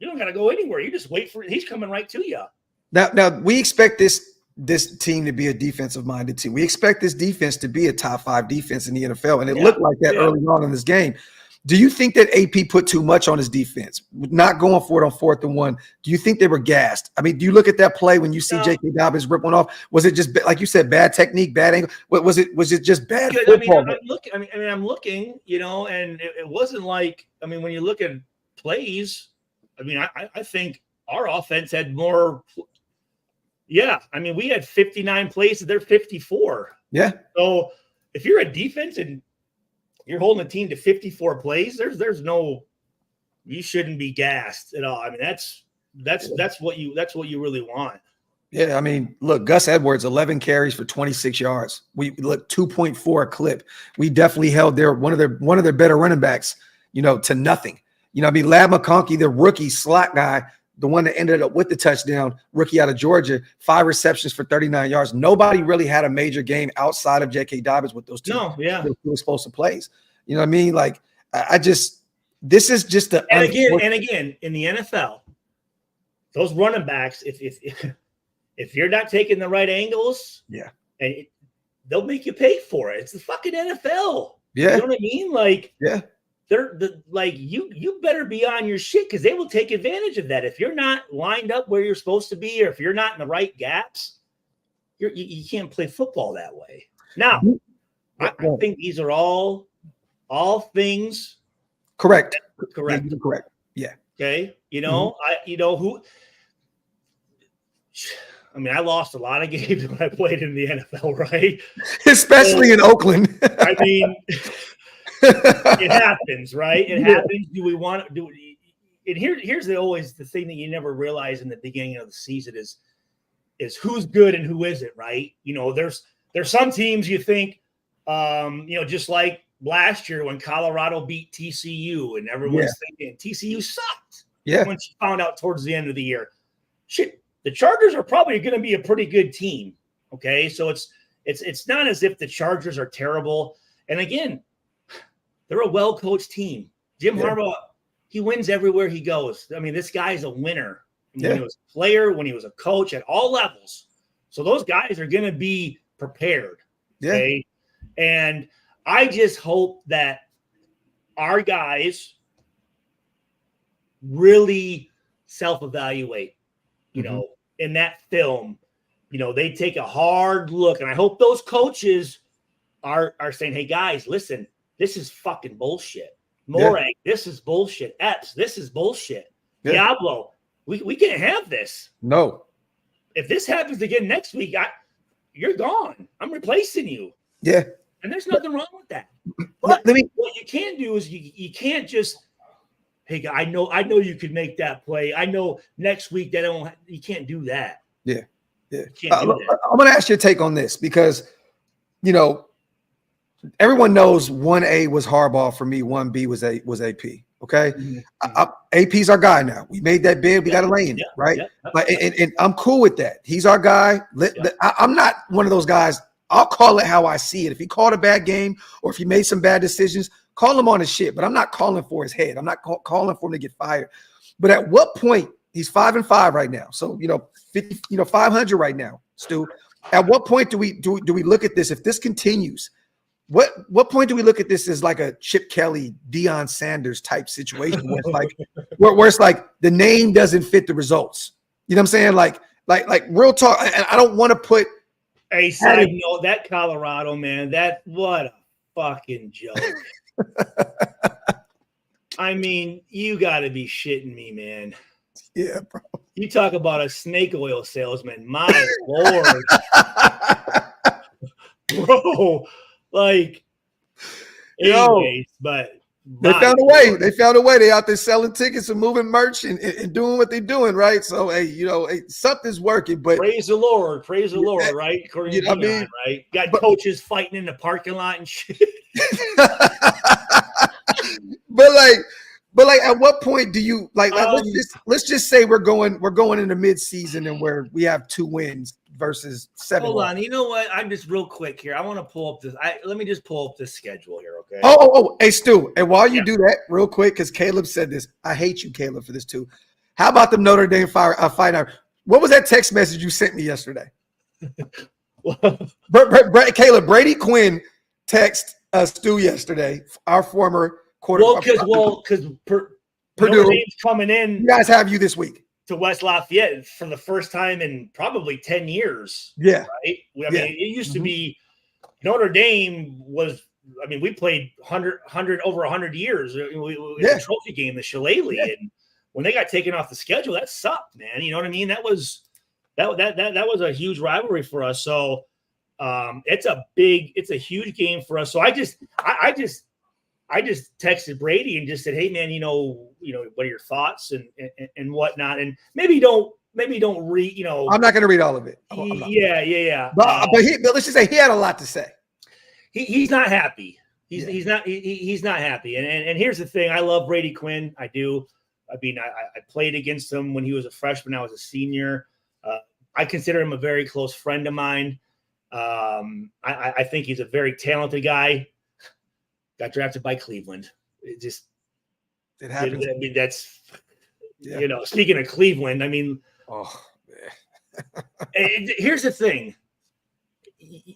don't got to go anywhere. You just wait for it. He's coming right to you. Now we expect this team to be a defensive-minded team. We expect this defense to be a top 5 defense in the NFL, and it looked like that early on in this game. Do you think that AP put too much on his defense, not going for it on 4th and 1? Do you think they were gassed? I mean, do you look at that play when you see J.K. Dobbins rip one off? Was it just, like you said, bad technique, bad angle? Was it just bad football? I'm looking, and it wasn't like, when you look at plays, I think our offense had more. Yeah, we had 59 plays, they're 54. Yeah. So if you're a defense and you're holding a team to 54 plays, there's no, you shouldn't be gassed at all. That's what you really want. Yeah, look, Gus Edwards, 11 carries for 26 yards. We look 2.4 a clip. We definitely held one of their better running backs, to nothing. Lab McConkey, the rookie slot guy, the one that ended up with the touchdown, rookie out of Georgia, 5 receptions for 39 yards. Nobody really had a major game outside of J.K. Dobbins with those two explosive plays. You know what I mean? Like, this is just the and again in the NFL, those running backs, if you're not taking the right angles, they'll make you pay for it. It's the fucking NFL. Yeah, you know what I mean? Like, they're you better be on your shit, because they will take advantage of that. If you're not lined up where you're supposed to be, or if you're not in the right gaps, you can't play football that way. Now, I think these are all things correct. Correct. Yeah, correct. Yeah. Okay. I lost a lot of games when I played in the NFL, right? Especially in Oakland. It happens, right? It happens. Do we want to do it? And here's always the thing that you never realize in the beginning of the season is who's good and who isn't, right? There's some teams you think, just like last year when Colorado beat TCU, and everyone's thinking TCU sucked. Yeah. When she found out towards the end of the year, shit, the Chargers are probably going to be a pretty good team. Okay, so it's not as if the Chargers are terrible. And again, they're a well-coached team. Jim Harbaugh, he wins everywhere he goes. This guy's a winner. When he was a player, when he was a coach, at all levels. So those guys are going to be prepared. Okay? And I just hope that our guys really self-evaluate, in that film. They take a hard look. And I hope those coaches are saying, hey, guys, listen, this is fucking bullshit. Morag, this is bullshit. Epps, this is bullshit. Diablo, we can't have this. No. If this happens again next week, you're gone. I'm replacing you. Yeah. And there's nothing wrong with that. But what you can't do is you can't just, hey, I know you could make that play. I know next week you can't do that. Yeah. Yeah. I'm going to ask your take on this because, everyone knows 1A was Harbaugh for me, 1B was AP. Okay. Mm-hmm. AP's our guy now. We made that bid. We got to lay in it. Right. And I'm cool with that. He's our guy. I'm not one of those guys. I'll call it how I see it. If he called a bad game or if he made some bad decisions, call him on his shit, but I'm not calling for his head. I'm not calling for him to get fired. But at what point, he's 5-5 right now. So, 50, 500 right now, Stu. At what point do we look at this? If this continues, what point do we look at this as like a Chip Kelly, Deion Sanders type situation where it's like where it's like the name doesn't fit the results? You know what I'm saying? Like real talk. And I don't want to put a side note, that Colorado man, what a fucking joke. You got to be shitting me, man. Yeah, bro. You talk about a snake oil salesman. My Lord. Bro. Anyways, but They found a way. They found a way. They out there selling tickets and moving merch and doing what they're doing, right? So, hey, something's working. But praise the Lord, right? According to Dion, right? Got coaches fighting in the parking lot and shit. But at what point do you like let's just say we're going into mid-season and we have 2 wins versus 7. Hold on, you know what? I'm just real quick here. I want to pull up this. Let me just pull up this schedule here, okay? Oh, hey Stu, and while you do that, real quick, because Caleb said this, I hate you, Caleb, for this too. How about the Notre Dame fight? What was that text message you sent me yesterday? Caleb, Brady Quinn text Stu yesterday, our former quarterback. Because Purdue Notre Dame's coming in. You guys have you this week to West Lafayette for the first time in probably 10 years. Yeah. Right? I mean, it used to be Notre Dame was, I mean, we played over 100 years. The trophy game, the Shillelagh. Yeah. And when they got taken off the schedule, that sucked, man. You know what I mean? That was a huge rivalry for us. So it's a huge game for us. So I just texted Brady and just said, hey man, what are your thoughts and whatnot? And maybe don't read, I'm not going to read all of it. Yeah. But let's just say he had a lot to say. He's not happy. He's not happy. And here's the thing. I love Brady Quinn. I do. I mean, I played against him when he was a freshman. I was a senior. I consider him a very close friend of mine. I think he's a very talented guy. Got drafted by Cleveland. It happens. I mean, that's, speaking of Cleveland, I mean, here's the thing.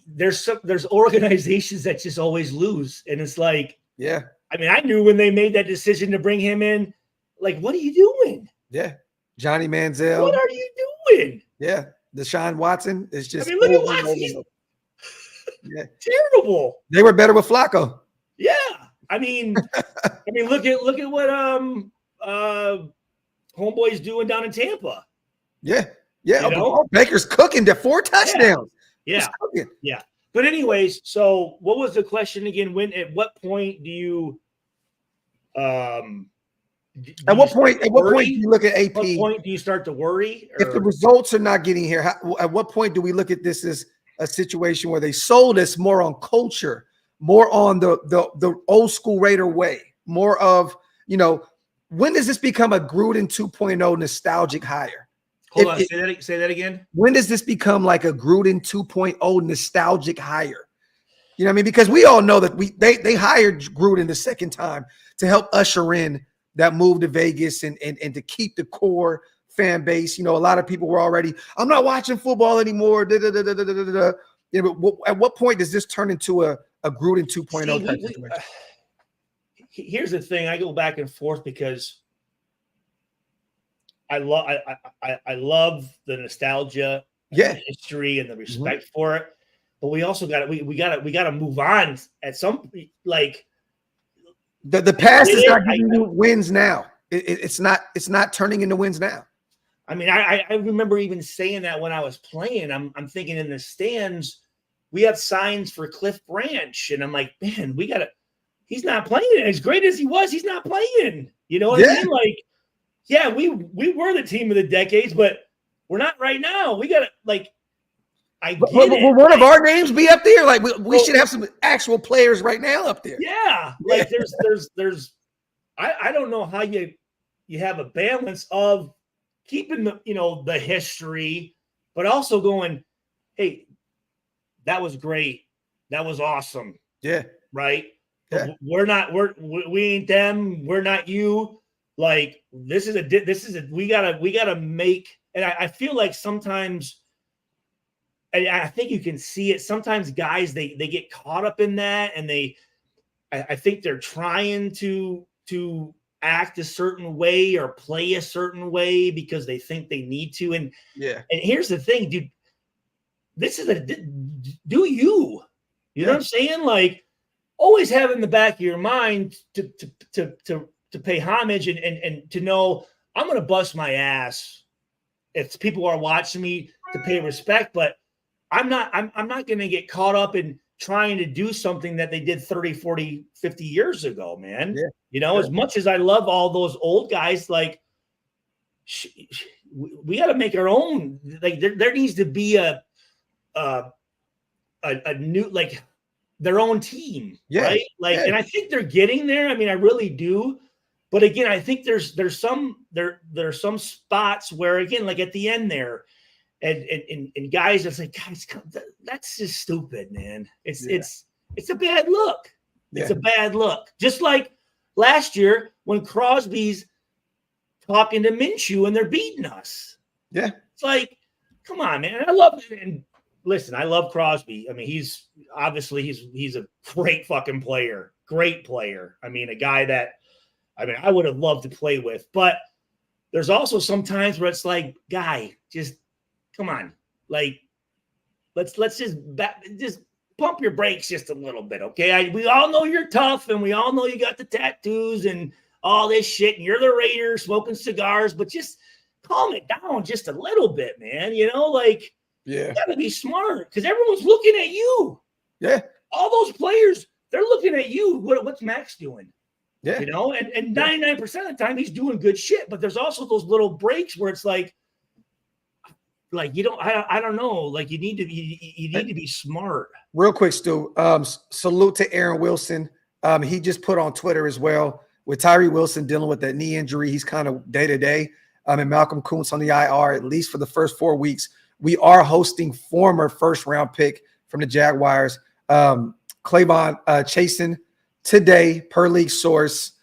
There's organizations that just always lose. And it's like, I mean, I knew when they made that decision to bring him in, like, what are you doing? Yeah. Johnny Manziel. What are you doing? Yeah. Deshaun Watson is just, I mean, look at Watson. He's terrible. They were better with Flacco. Yeah, I mean, look at what homeboy's doing down in Tampa. Yeah. Baker's cooking to 4 touchdowns. Yeah. But anyways, so what was the question again? At what point do you? At what point do you look at AP? At what point do you start to worry? If the results are not getting here, at what point do we look at this as a situation where they sold us more on culture? More on the old school Raider way, more of, when does this become a Gruden 2.0 nostalgic hire? Hold on, say that again. When does this become like a Gruden 2.0 nostalgic hire? You know what I mean? Because we all know that they hired Gruden the second time to help usher in that move to Vegas and to keep the core fan base. A lot of people were already, I'm not watching football anymore. But at what point does this turn into a Gruden 2.0 type situation? Here's the thing. I go back and forth because I love the nostalgia, the history, and the respect for it. But we also got to move on at some like the past is not giving you wins now. It's not turning into wins now. I mean, I remember even saying that when I was playing. I'm thinking in the stands. We have signs for Cliff Branch, and I'm like, man, he's not playing. As great as he was, he's not playing. You know what I mean? Like, yeah, we were the team of the decades, but we're not right now. We got to, like, will one of our names be up there? Like, we should have some actual players right now up there. Yeah. Like, there's I don't know how you have a balance of keeping the history, but also going, hey, that was great. That was awesome. Yeah. Right. Yeah. We ain't them. We're not you. Like, we gotta make, and I feel like sometimes, and I think you can see it. Sometimes guys, they get caught up in that, and I think they're trying to act a certain way or play a certain way because they think they need to. And here's the thing, dude. This is do you know what I'm saying? Like, always have in the back of your mind to pay homage and to know I'm going to bust my ass if people are watching me, to pay respect, but I'm not going to get caught up in trying to do something that they did 30, 40, 50 years ago, man. Yeah. You know, as much as I love all those old guys, like we got to make our own. Like there needs to be a new, like their own team, right? Like, and I think they're getting there. I mean, I really do. But again, I think there's some spots where, again, like at the end there, and guys, it's like, guys, that's just stupid, man. It's a bad look. It's a bad look. Just like last year when Crosby's talking to Minshew and they're beating us. Yeah, it's like, come on, man. I love it. And listen, I love Crosby. I mean, he's a great fucking player. Great player. I mean, a guy that, I would have loved to play with. But there's also some times where it's like, guy, just come on. Like, let's just pump your brakes just a little bit, okay? We all know you're tough, and we all know you got the tattoos and all this shit, and you're the Raiders smoking cigars, but just calm it down just a little bit, man. You know, like, you got to be smart because everyone's looking at you. Yeah. All those players, they're looking at you. What's Max doing? Yeah. You know, and 99% of the time he's doing good shit, but there's also those little breaks where it's like you don't, I don't know, like you need to be smart. Real quick, Stu, salute to Aaron Wilson. He just put on Twitter as well, with Tyree Wilson dealing with that knee injury. He's kind of day to day. And Malcolm Kuntz on the IR, at least for the first 4 weeks. We are hosting former first-round pick from the Jaguars, Clavon Chasen, today, per league source.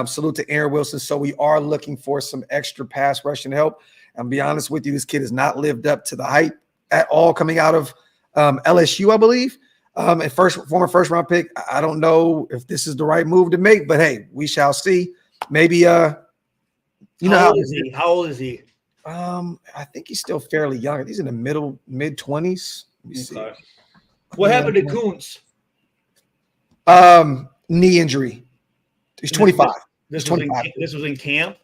Salute to Aaron Wilson. So we are looking for some extra pass rushing help. And be honest with you, this kid has not lived up to the hype at all coming out of LSU, I believe. And former first-round pick. I don't know if this is the right move to make, but hey, we shall see. Maybe How old is he? I think he's still fairly young. I think he's in the mid-20s. Let me see. What happened to Kuntz? Knee injury. He's 25. This was in camp?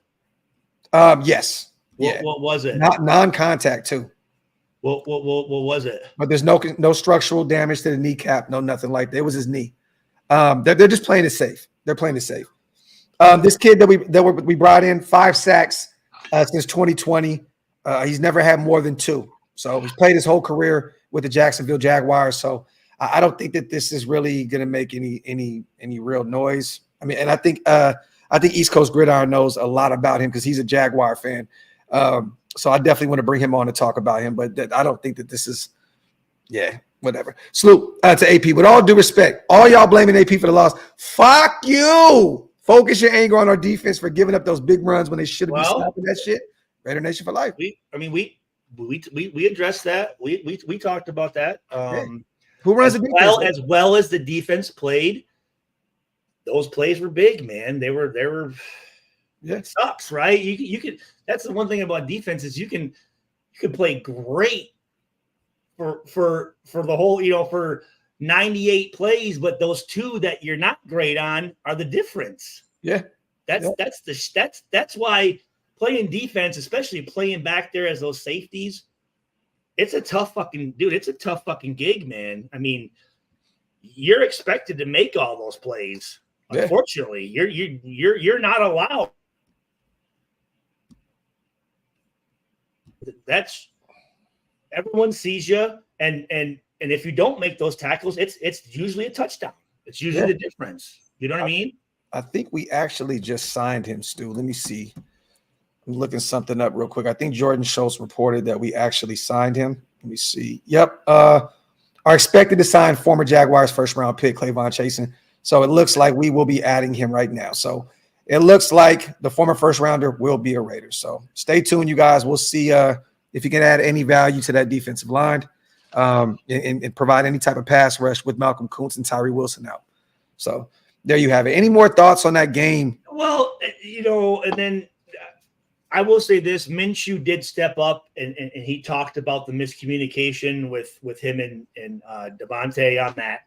Yes. What was it? Not non-contact too. What was it? But there's no structural damage to the kneecap, no nothing like that. It was his knee. They're just playing it safe. They're playing it safe. This kid that we brought in, 5 sacks since 2020. He's never had more than 2. So he's played his whole career with the Jacksonville Jaguars. So I don't think that this is really going to make any real noise. I mean, and I think East Coast Gridiron knows a lot about him because he's a Jaguar fan. So I definitely want to bring him on to talk about him. But I don't think that this is, whatever. Salute to AP. With all due respect, all y'all blaming AP for the loss. Fuck you. Focus your anger on our defense for giving up those big runs when they should have been stopping that shit. Raider Nation for life. We addressed that. We talked about that. Who runs the defense? As well as the defense played. Those plays were big, man. They were. It sucks, right? You could. That's the one thing about defense is you can play great for the whole, for 98 plays, but those 2 that you're not great on are the difference. Yeah. That's why playing defense, especially playing back there as those safeties, it's a tough fucking gig, man. I mean, you're expected to make all those plays. Yeah. Unfortunately, you're not allowed. That's everyone sees you, and if you don't make those tackles, it's usually a touchdown. It's usually the difference. You know what I mean? I think we actually just signed him, Stu. Let me see. I'm looking something up real quick. I think Jordan Schultz reported that we actually signed him. Let me see. Yep. Are expected to sign former Jaguars first-round pick Clavon Chasen. So it looks like we will be adding him right now. So it looks like the former first-rounder will be a Raider. So stay tuned, you guys. We'll see if you can add any value to that defensive line and provide any type of pass rush with Malcolm Kuntz and Tyree Wilson out. So there you have it. Any more thoughts on that game? Well, and then I will say this: Minshew did step up, and he talked about the miscommunication with him and Devontae on that.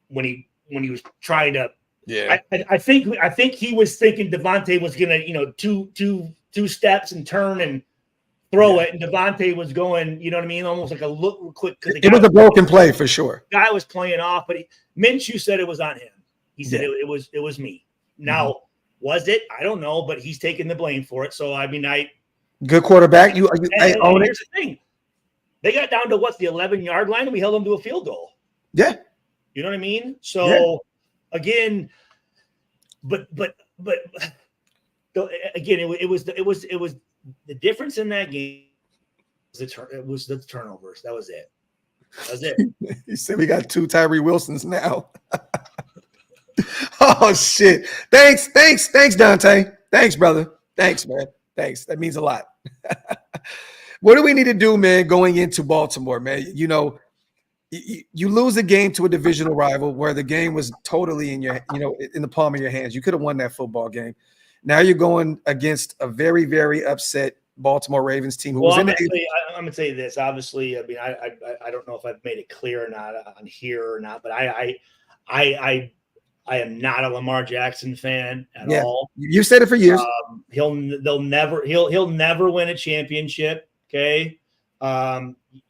When he was trying to, I think he was thinking Devontae was gonna, two steps and turn and throw it, and Devontae was going, you know what I mean, almost like a look quick. It was a broken play for sure. Guy was playing off, but Minshew said it was on him. He said it was me. Now, was it? I don't know, but he's taking the blame for it. So I mean, good quarterback. You own it. Here's the thing: they got down to the 11-yard line, and we held them to a field goal. Yeah, you know what I mean. So again, but again, it was the difference in that game. It was the turnovers. That was it. He said we got 2 Tyree Wilsons now. Oh shit! Thanks, Dante. Thanks, brother. Thanks, man. Thanks. That means a lot. What do we need to do, man, going into Baltimore, man? You know, you lose a game to a divisional rival where the game was totally in the palm of your hands. You could have won that football game. Now you're going against a very, very upset Baltimore Ravens team who was in the. I'm gonna say this. Obviously, I mean, I don't know if I've made it clear or not on here or not, but I am not a Lamar Jackson fan at all. You said it for years. He'll never win a championship. Okay.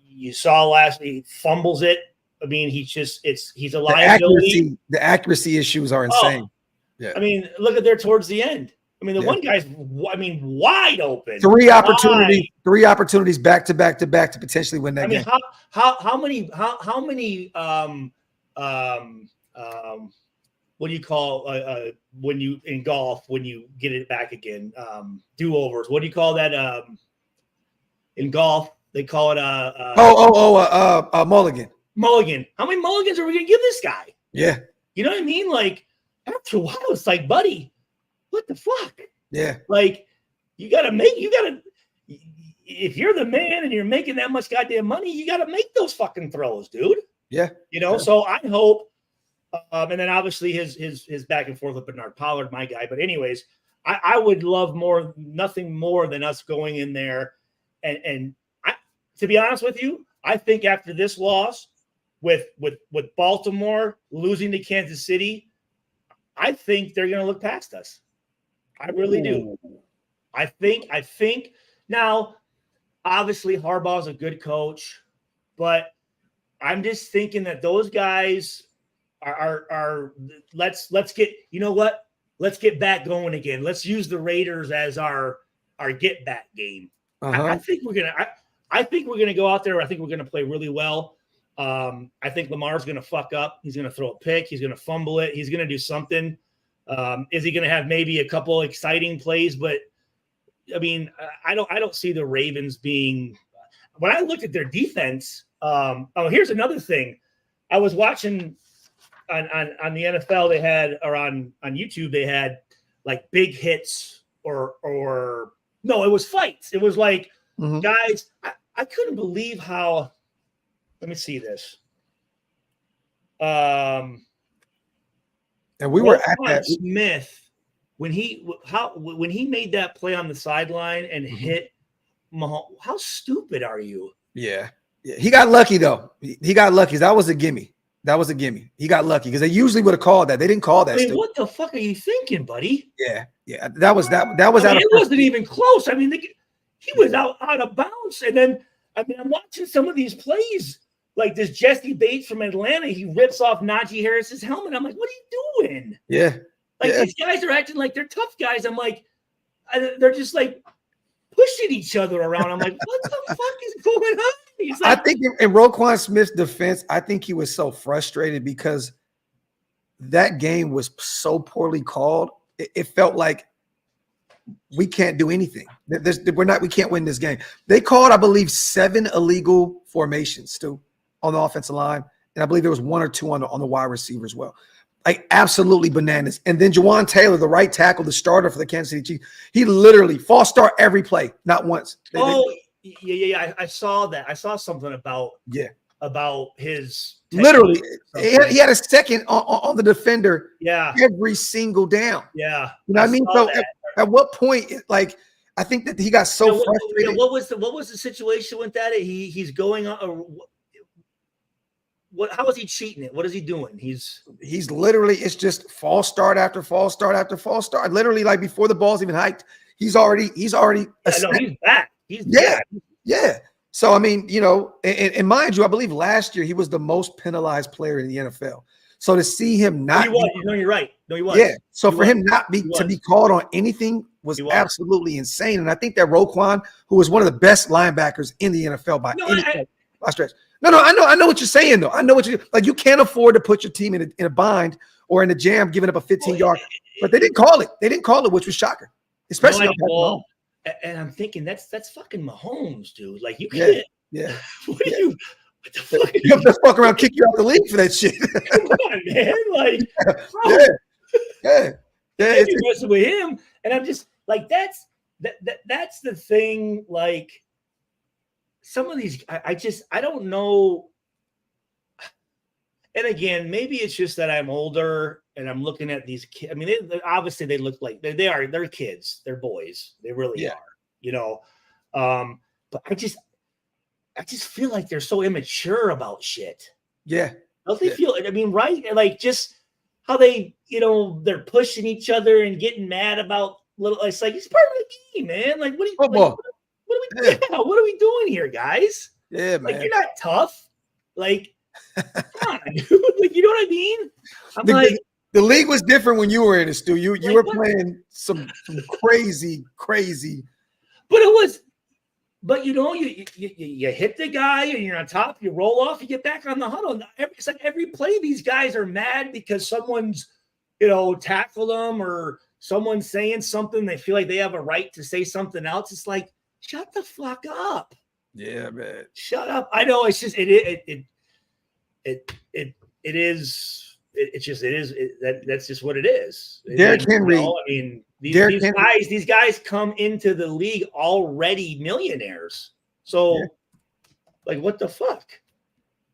You saw last he fumbles it. I mean, he's a liability. The accuracy issues are insane. Yeah. I mean, look at there towards the end. I mean, the one guy's wide open. 3 opportunities back to back to potentially win that game. How many what do you call when you in golf when you get it back again? Do-overs. What do you call that? In golf, they call it mulligan. Mulligan. How many mulligans are we gonna give this guy? Yeah. You know what I mean? Like after a while, it's like, buddy, what the fuck? Yeah. Like if you're the man and you're making that much goddamn money, you gotta make those fucking throws, dude. Yeah. So I hope and then obviously his back and forth with Bernard Pollard, my guy. But anyways, I would love nothing more than us going in there and to be honest with you, I think after this loss with Baltimore losing to Kansas City, I think they're going to look past us. I really do. I think now, obviously Harbaugh's a good coach, but I'm just thinking that those guys are let's get, you know what? Let's get back going again. Let's use the Raiders as our get back game. I think we're gonna go out there. I think we're gonna play really well. I think Lamar's gonna fuck up. He's gonna throw a pick. He's gonna fumble it. He's gonna do something. Is he gonna have maybe a couple exciting plays? But I mean, I don't see the Ravens being. When I looked at their defense, here's another thing. I was watching on the NFL. They had on YouTube. They had like big hits or no, it was fights. It was like guys. I couldn't believe how. Let me see this. And we were at that. Smith when he made that play on the sideline and hit Mahomes. How stupid are you? Yeah. He got lucky though. He got lucky. That was a gimme. He got lucky because they usually would have called that. They didn't call that. I mean, what the fuck are you thinking, buddy? Yeah. That was out of. It wasn't even close. I mean, he was out of bounds. And then I'm watching some of these plays. Like this Jesse Bates from Atlanta, he rips off Najee Harris's helmet. I'm like, what are you doing? Yeah. These guys are acting like they're tough guys. I'm like, they're just like pushing each other around. I'm like, what the fuck is going on? I think in Roquan Smith's defense, I think he was so frustrated because that game was so poorly called. It felt like we can't do anything. We can't win this game. They called, I believe, 7 illegal formations, Stu, on the offensive line. And I believe there was 1 or 2 on the wide receiver as well. Like absolutely bananas. And then Jawan Taylor, the right tackle, the starter for the Kansas City Chiefs, he literally false start every play, not once. Yeah. I saw that. I saw something about his literally. He had a second on the defender. Yeah, every single down. Yeah, you know what I mean. So at what point, like, I think that he got so frustrated. What was the situation with that? He's going on. How is he cheating it? What is he doing? He's literally, it's just false start after false start after false start. Literally, like before the ball's even hiked, he's already. He's back. He's Yeah. So, I mean, you know, and mind you, I believe last year he was the most penalized player in the NFL. So to see him not, you're right. No, he was. Yeah. So he for was. him not to be called on anything was absolutely insane. And I think that Roquan, who was one of the best linebackers in the NFL by stretch. No, I know what you're saying though. I know what like. You can't afford to put your team in a bind or in a jam, giving up a 15-yard. But they didn't call it. They didn't call it, which was shocking, especially. And I'm thinking that's fucking Mahomes, dude. Like you can't. Yeah. What the fuck? You have to fuck around, kick you out the league for that shit. Come on, man. Like, yeah. You're messing with him, and I'm just like, that's the thing. Like, some of these, I don't know. And again, maybe it's just that I'm older and I'm looking at these kids. I mean, obviously they look like they're kids, they're boys, they really are, you know. But I just feel like they're so immature about shit. Yeah, don't they feel? I mean, right? Like just how they, you know, they're pushing each other and getting mad about little. It's like it's part of the game, man. Like what are we doing here, guys? Yeah, man. Like you're not tough, like. Come on, dude. Like, you know what I mean? The league was different when you were in it, Stu. You were playing some crazy. But it was, you know, you hit the guy and you're on top. You roll off. You get back on the huddle. It's like every play, these guys are mad because someone's, you know, tackled them or someone's saying something. They feel like they have a right to say something else. It's like, shut the fuck up. Yeah, man. Shut up. I know. It's just that's just what it is. Derrick Henry. You know, I mean, these guys come into the league already millionaires. So, like, what the fuck?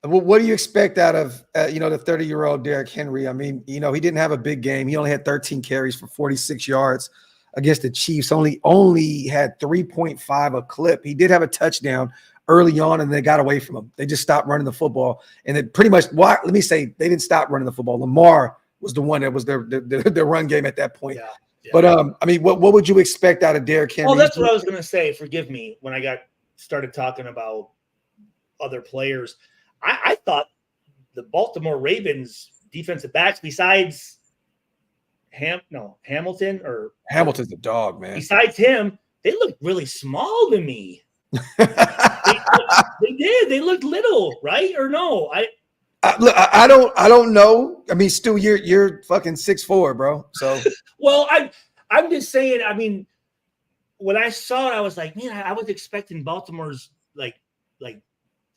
Well, what do you expect out of the 30-year-old Derrick Henry? I mean, you know, he didn't have a big game. He only had 13 carries for 46 yards against the Chiefs. Only had 3.5 a clip. He did have a touchdown early on, and they got away from him. They just stopped running the football, and it pretty much. Let me say, they didn't stop running the football. Lamar was the one that was their run game at that point. Yeah. But I mean, what would you expect out of Derrick Henry? Well, that's what I was going to say. Forgive me when I started talking about other players. I thought the Baltimore Ravens defensive backs, besides Hamilton's the dog, man. Besides him, they looked really small to me. They did. They looked little, right? Or no? I don't know. I mean, Stu, you're fucking 6'4", bro. So well, I'm just saying. I mean, when I saw it, I was like, man, I was expecting Baltimore's like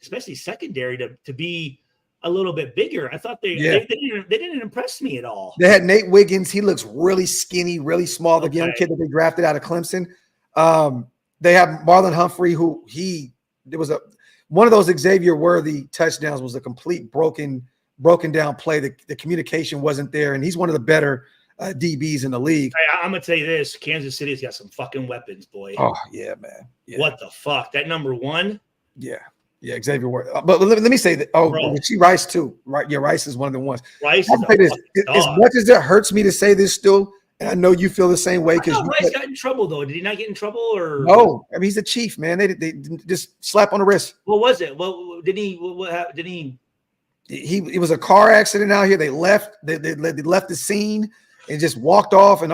especially secondary to be a little bit bigger. I thought they didn't impress me at all. They had Nate Wiggins. He looks really skinny, really small. The young kid that they drafted out of Clemson. They have Marlon Humphrey, one of those Xavier Worthy touchdowns was a complete broken down play. The communication wasn't there, and he's one of the better DBs in the league. I'm gonna tell you this: Kansas City's got some fucking weapons, boy. Oh yeah, man. Yeah. What the fuck? That number one? Yeah, Xavier Worthy. But let me say that. Oh, she Rice too, right? Yeah, Rice is one of the ones. Rice. I'll say this: as much as it hurts me to say this, still. And I know you feel the same way because Rice got in trouble though. Did he not get in trouble or no? I mean, he's a chief, man. They just slap on the wrist. What was it? What did he? What did he? It was a car accident out here. They left. They left the scene and just walked off. And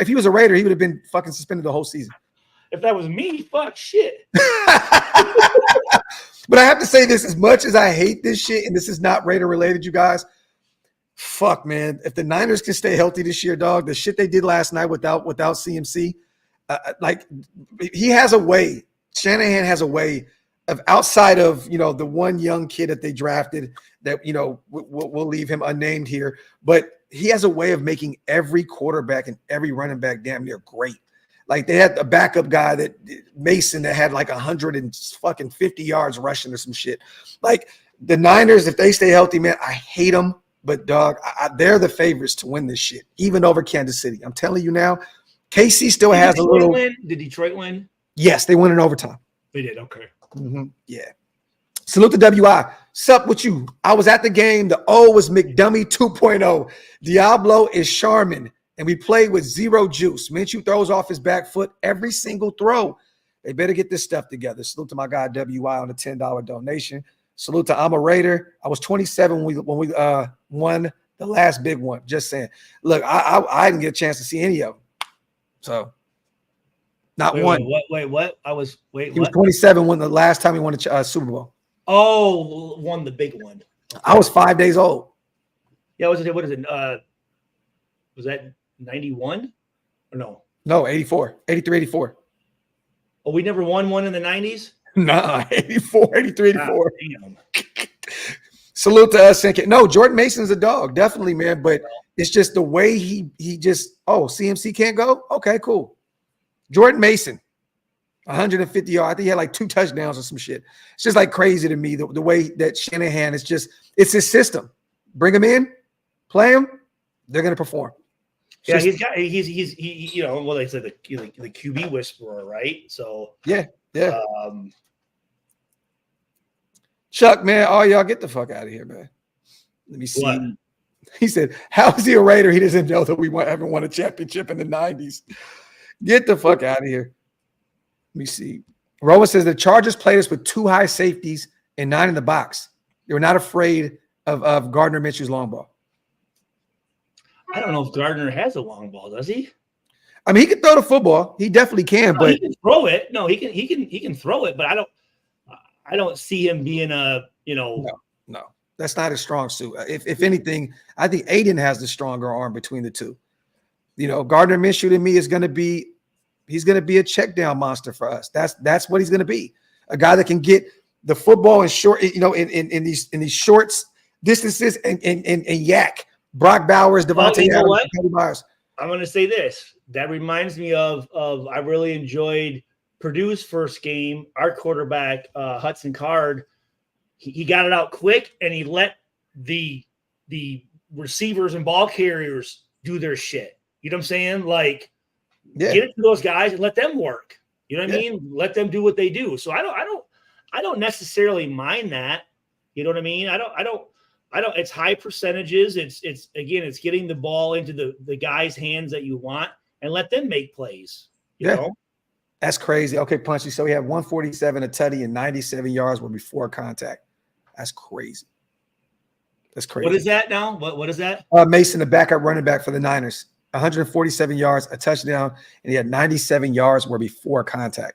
if he was a Raider, he would have been fucking suspended the whole season. If that was me, fuck shit. But I have to say this: as much as I hate this shit, and this is not Raider related, you guys. Fuck, man. If the Niners can stay healthy this year, dog, the shit they did last night without CMC, he has a way. Shanahan has a way of outside of, the one young kid that they drafted that, we'll leave him unnamed here. But he has a way of making every quarterback and every running back damn near great. Like they had a backup guy Mason that had like 150 yards rushing or some shit. Like the Niners, if they stay healthy, man, I hate them. But, dog, they're the favorites to win this shit, even over Kansas City. I'm telling you now, KC still has a little. Did Detroit win? Yes, they won in overtime. They did, okay. Mm-hmm. Yeah. Salute the WI. Sup with you? I was at the game. The O was McDummy 2.0. Diablo is Charmin, and we played with zero juice. Minshew throws off his back foot every single throw. They better get this stuff together. Salute to my guy WI on the $10 donation. Salute to I'm a Raider. I was 27 when we won the last big one. Just saying. Look, I didn't get a chance to see any of them. So not one. Wait, what? He was 27 when the last time he won a Super Bowl. Oh, won the big one. Okay. I was 5 days old. Yeah, what is it? Was that 91 or no? No, 84, 83, 84. Oh, we never won one in the 90s? Nah, 84, 83, 84. Damn. Salute to us. No, Jordan Mason's a dog, definitely, man. But it's just the way he just, CMC can't go? Okay, cool. Jordan Mason, 150 yards. I think he had like 2 touchdowns or some shit. It's just like crazy to me, the way that Shanahan is just, it's his system. Bring him in, play him, they're going to perform. Yeah, he's well, they said the QB whisperer, right? So yeah. Chuck, man, all y'all get the fuck out of here, man. Let me see. What? He said, "How is he a Raider? He doesn't know that we ever won a championship in the '90s." Get the fuck out of here. Let me see. Rowan says the Chargers played us with 2 high safeties and 9 in the box. They were not afraid of Gardner Minshew's long ball. I don't know if Gardner has a long ball, does he? I mean, he can throw the football. He definitely can, but he can throw it. No, he can throw it, but I don't see him being a, No, that's not his strong suit. If anything, I think Aiden has the stronger arm between the two. Gardner Minshew to me is going to be, he's going to be a check down monster for us. That's what he's going to be. A guy that can get the football in short, in these shorts distances and yak. Brock Bowers, Devontae Adams, Teddy Myers. I'm going to say this. That reminds me of I really enjoyed Purdue's first game. Our quarterback, Hudson Card, he got it out quick, and he let the receivers and ball carriers do their shit. You know what I'm saying? Like, get it to those guys and let them work. You know what I mean? Let them do what they do. So I don't necessarily mind that. You know what I mean? I don't. It's high percentages. It's getting the ball into the guys' hands that you want and let them make plays. You know? That's crazy. Okay, Punchy. So we have 147, a tutty, and 97 yards were before contact. That's crazy. That's crazy. What is that now? What is that? Mason, the backup running back for the Niners, 147 yards, a touchdown, and he had 97 yards were before contact.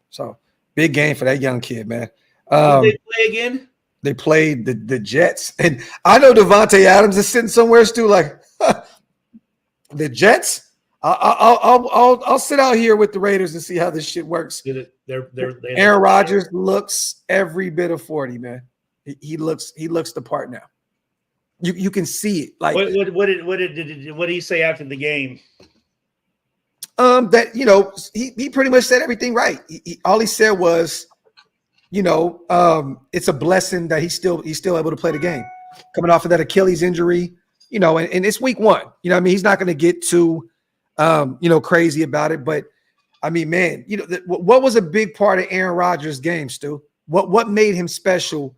So big game for that young kid, man. Did they play again? They played the Jets, and I know Devontae Adams is sitting somewhere, Stu, like the Jets. I'll sit out here with the Raiders and see how this shit works. Aaron Rodgers looks every bit of 40, man. He looks the part now. You can see it. Like what did he say after the game? That he pretty much said everything right. All he said was, it's a blessing that he's still able to play the game, coming off of that Achilles injury, and it's week 1. He's not going to get too, crazy about it. But I mean, man, what was a big part of Aaron Rodgers' game, Stu? What made him special?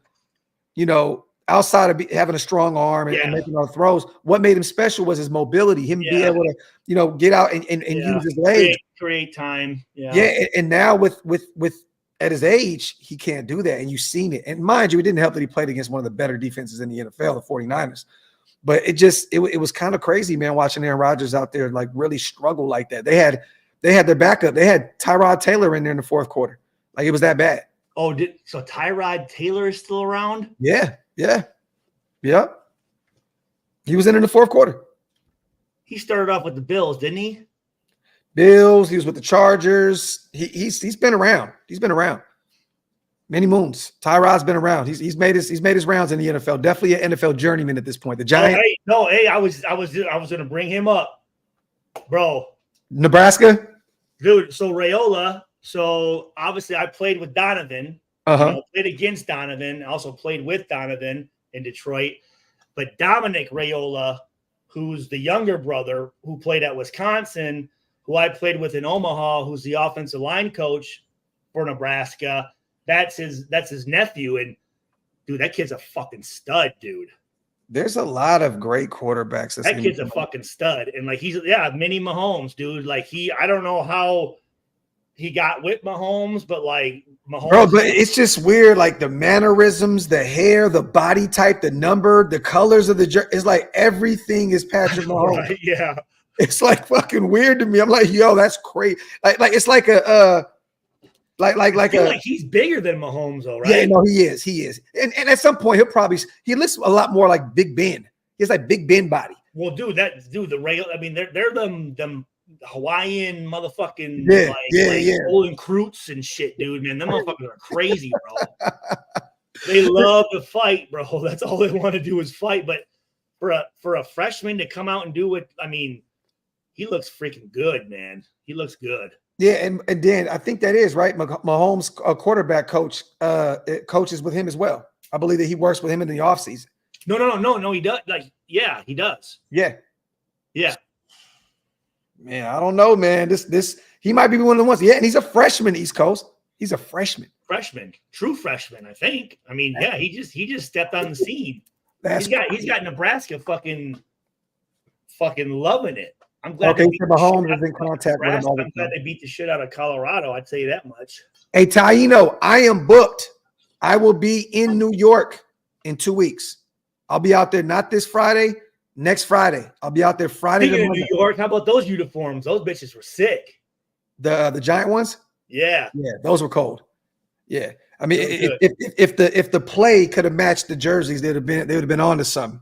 Outside of having a strong arm and making all throws, what made him special was his mobility, him be able to, get out and use his legs, create time. And now with at his age, he can't do that. And you've seen it. And mind you, it didn't help that he played against one of the better defenses in the NFL, the 49ers. But it was kind of crazy, man, watching Aaron Rodgers out there like really struggle like that. They had their backup. They had Tyrod Taylor in there in the fourth quarter. Like, it was that bad. Oh, so Tyrod Taylor is still around? Yeah. He was in the fourth quarter. He started off with the Bills, didn't he? Bills. He was with the Chargers. He's been around. He's been around many moons. Tyrod's been around. He's made his rounds in the NFL. Definitely an NFL journeyman at this point. The Giants. I was going to bring him up, bro. Nebraska, dude. So Raiola. So obviously, I played with Donovan. Played against Donovan. Also played with Donovan in Detroit. But Dominic Raiola, who's the younger brother who played at Wisconsin, who I played with in Omaha, who's the offensive line coach for Nebraska. That's his nephew. And dude, that kid's a fucking stud, dude. There's a lot of great quarterbacks. That kid's a fucking stud. And like, he's mini Mahomes, dude. Like I don't know how he got with Mahomes, but like Mahomes, bro, but it's just weird. Like the mannerisms, the hair, the body type, the number, the colors of the jersey. It's like everything is Patrick Mahomes. right? Yeah, It's like fucking weird to me. I'm like, yo, that's crazy. Like it's like a I feel like he's bigger than Mahomes, though, right? Yeah, no, he is. And at some point he looks a lot more like Big Ben. He has like Big Ben body. Well, dude, the rail. I mean, they're them Hawaiian motherfucking Golden Croots and shit, dude. Man, them motherfuckers are crazy, bro. They love to fight, bro. That's all they want to do is fight. But for a freshman to come out and do it, I mean, he looks freaking good, man. He looks good. Yeah, and Dan, I think that is right. Mahomes, quarterback coach, coaches with him as well. I believe that he works with him in the offseason. No, he does. Like, yeah, he does. Yeah. Man, I don't know, man. This he might be one of the ones. Yeah, and he's a freshman, East Coast. He's a freshman. True freshman, I think. I mean, yeah, he just stepped on the scene. He's got Nebraska fucking loving it. I'm glad. Okay, Mahomes is in contact with him all the time. I'm glad they beat the shit out of Colorado. I'd say that much. Hey, Taino, I am booked. I will be in New York in 2 weeks. I'll be out there not this Friday, next Friday. I'll be out there Friday. Speaking of New York, how about those uniforms? Those bitches were sick. The giant ones? Yeah, those were cold. Yeah, I mean, if the play could have matched the jerseys, they would have been on to something.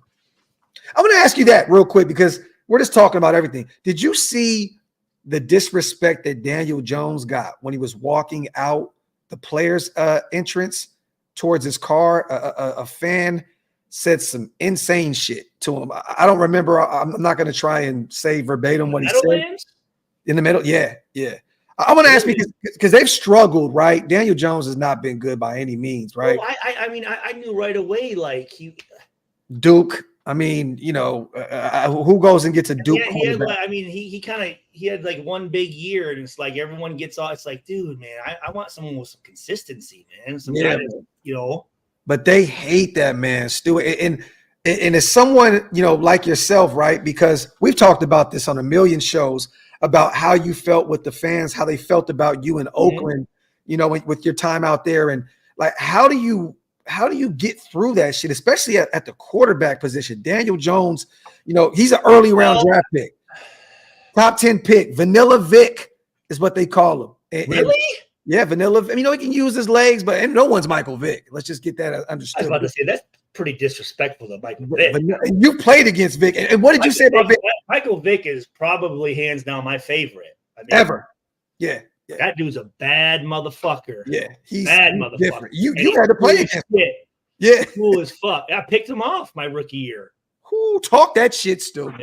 I want to ask you that real quick because we're just talking about everything. Did you see the disrespect that Daniel Jones got when he was walking out the players' entrance towards his car? A fan said some insane shit to him. I don't remember. I'm not going to try and say verbatim what he said. In the middle, yeah. I want to ask because they've struggled, right? Daniel Jones has not been good by any means, right? Well, I mean, I knew right away, like Duke. I mean, you know, who goes and gets a Duke? Yeah, he had like one big year, and it's like everyone gets all. It's like, dude, man, I want someone with some consistency, man. Some guy that, you know. But they hate that, man, Stu. And as someone, you know, like yourself, right? Because we've talked about this on a million shows about how you felt with the fans, how they felt about you in Oakland, you know, with your time out there, and like how do you get through that shit, especially at the quarterback position? Daniel Jones, you know, he's an early round draft pick, top 10 pick. Vanilla Vic is what they call him. Really? Yeah, Vanilla. I mean, you know, he can use his legs, but no one's Michael Vick. Let's just get that understood. I was about to say that's pretty disrespectful to Michael Vick. And you played against Vick. And what did you say about Vick? Michael Vick is probably hands down my favorite. I mean, ever. Yeah. That dude's a bad motherfucker. Yeah, he's bad motherfucker. Different. You had to play against him. Yeah, cool as fuck. I picked him off my rookie year. Who talk that shit still?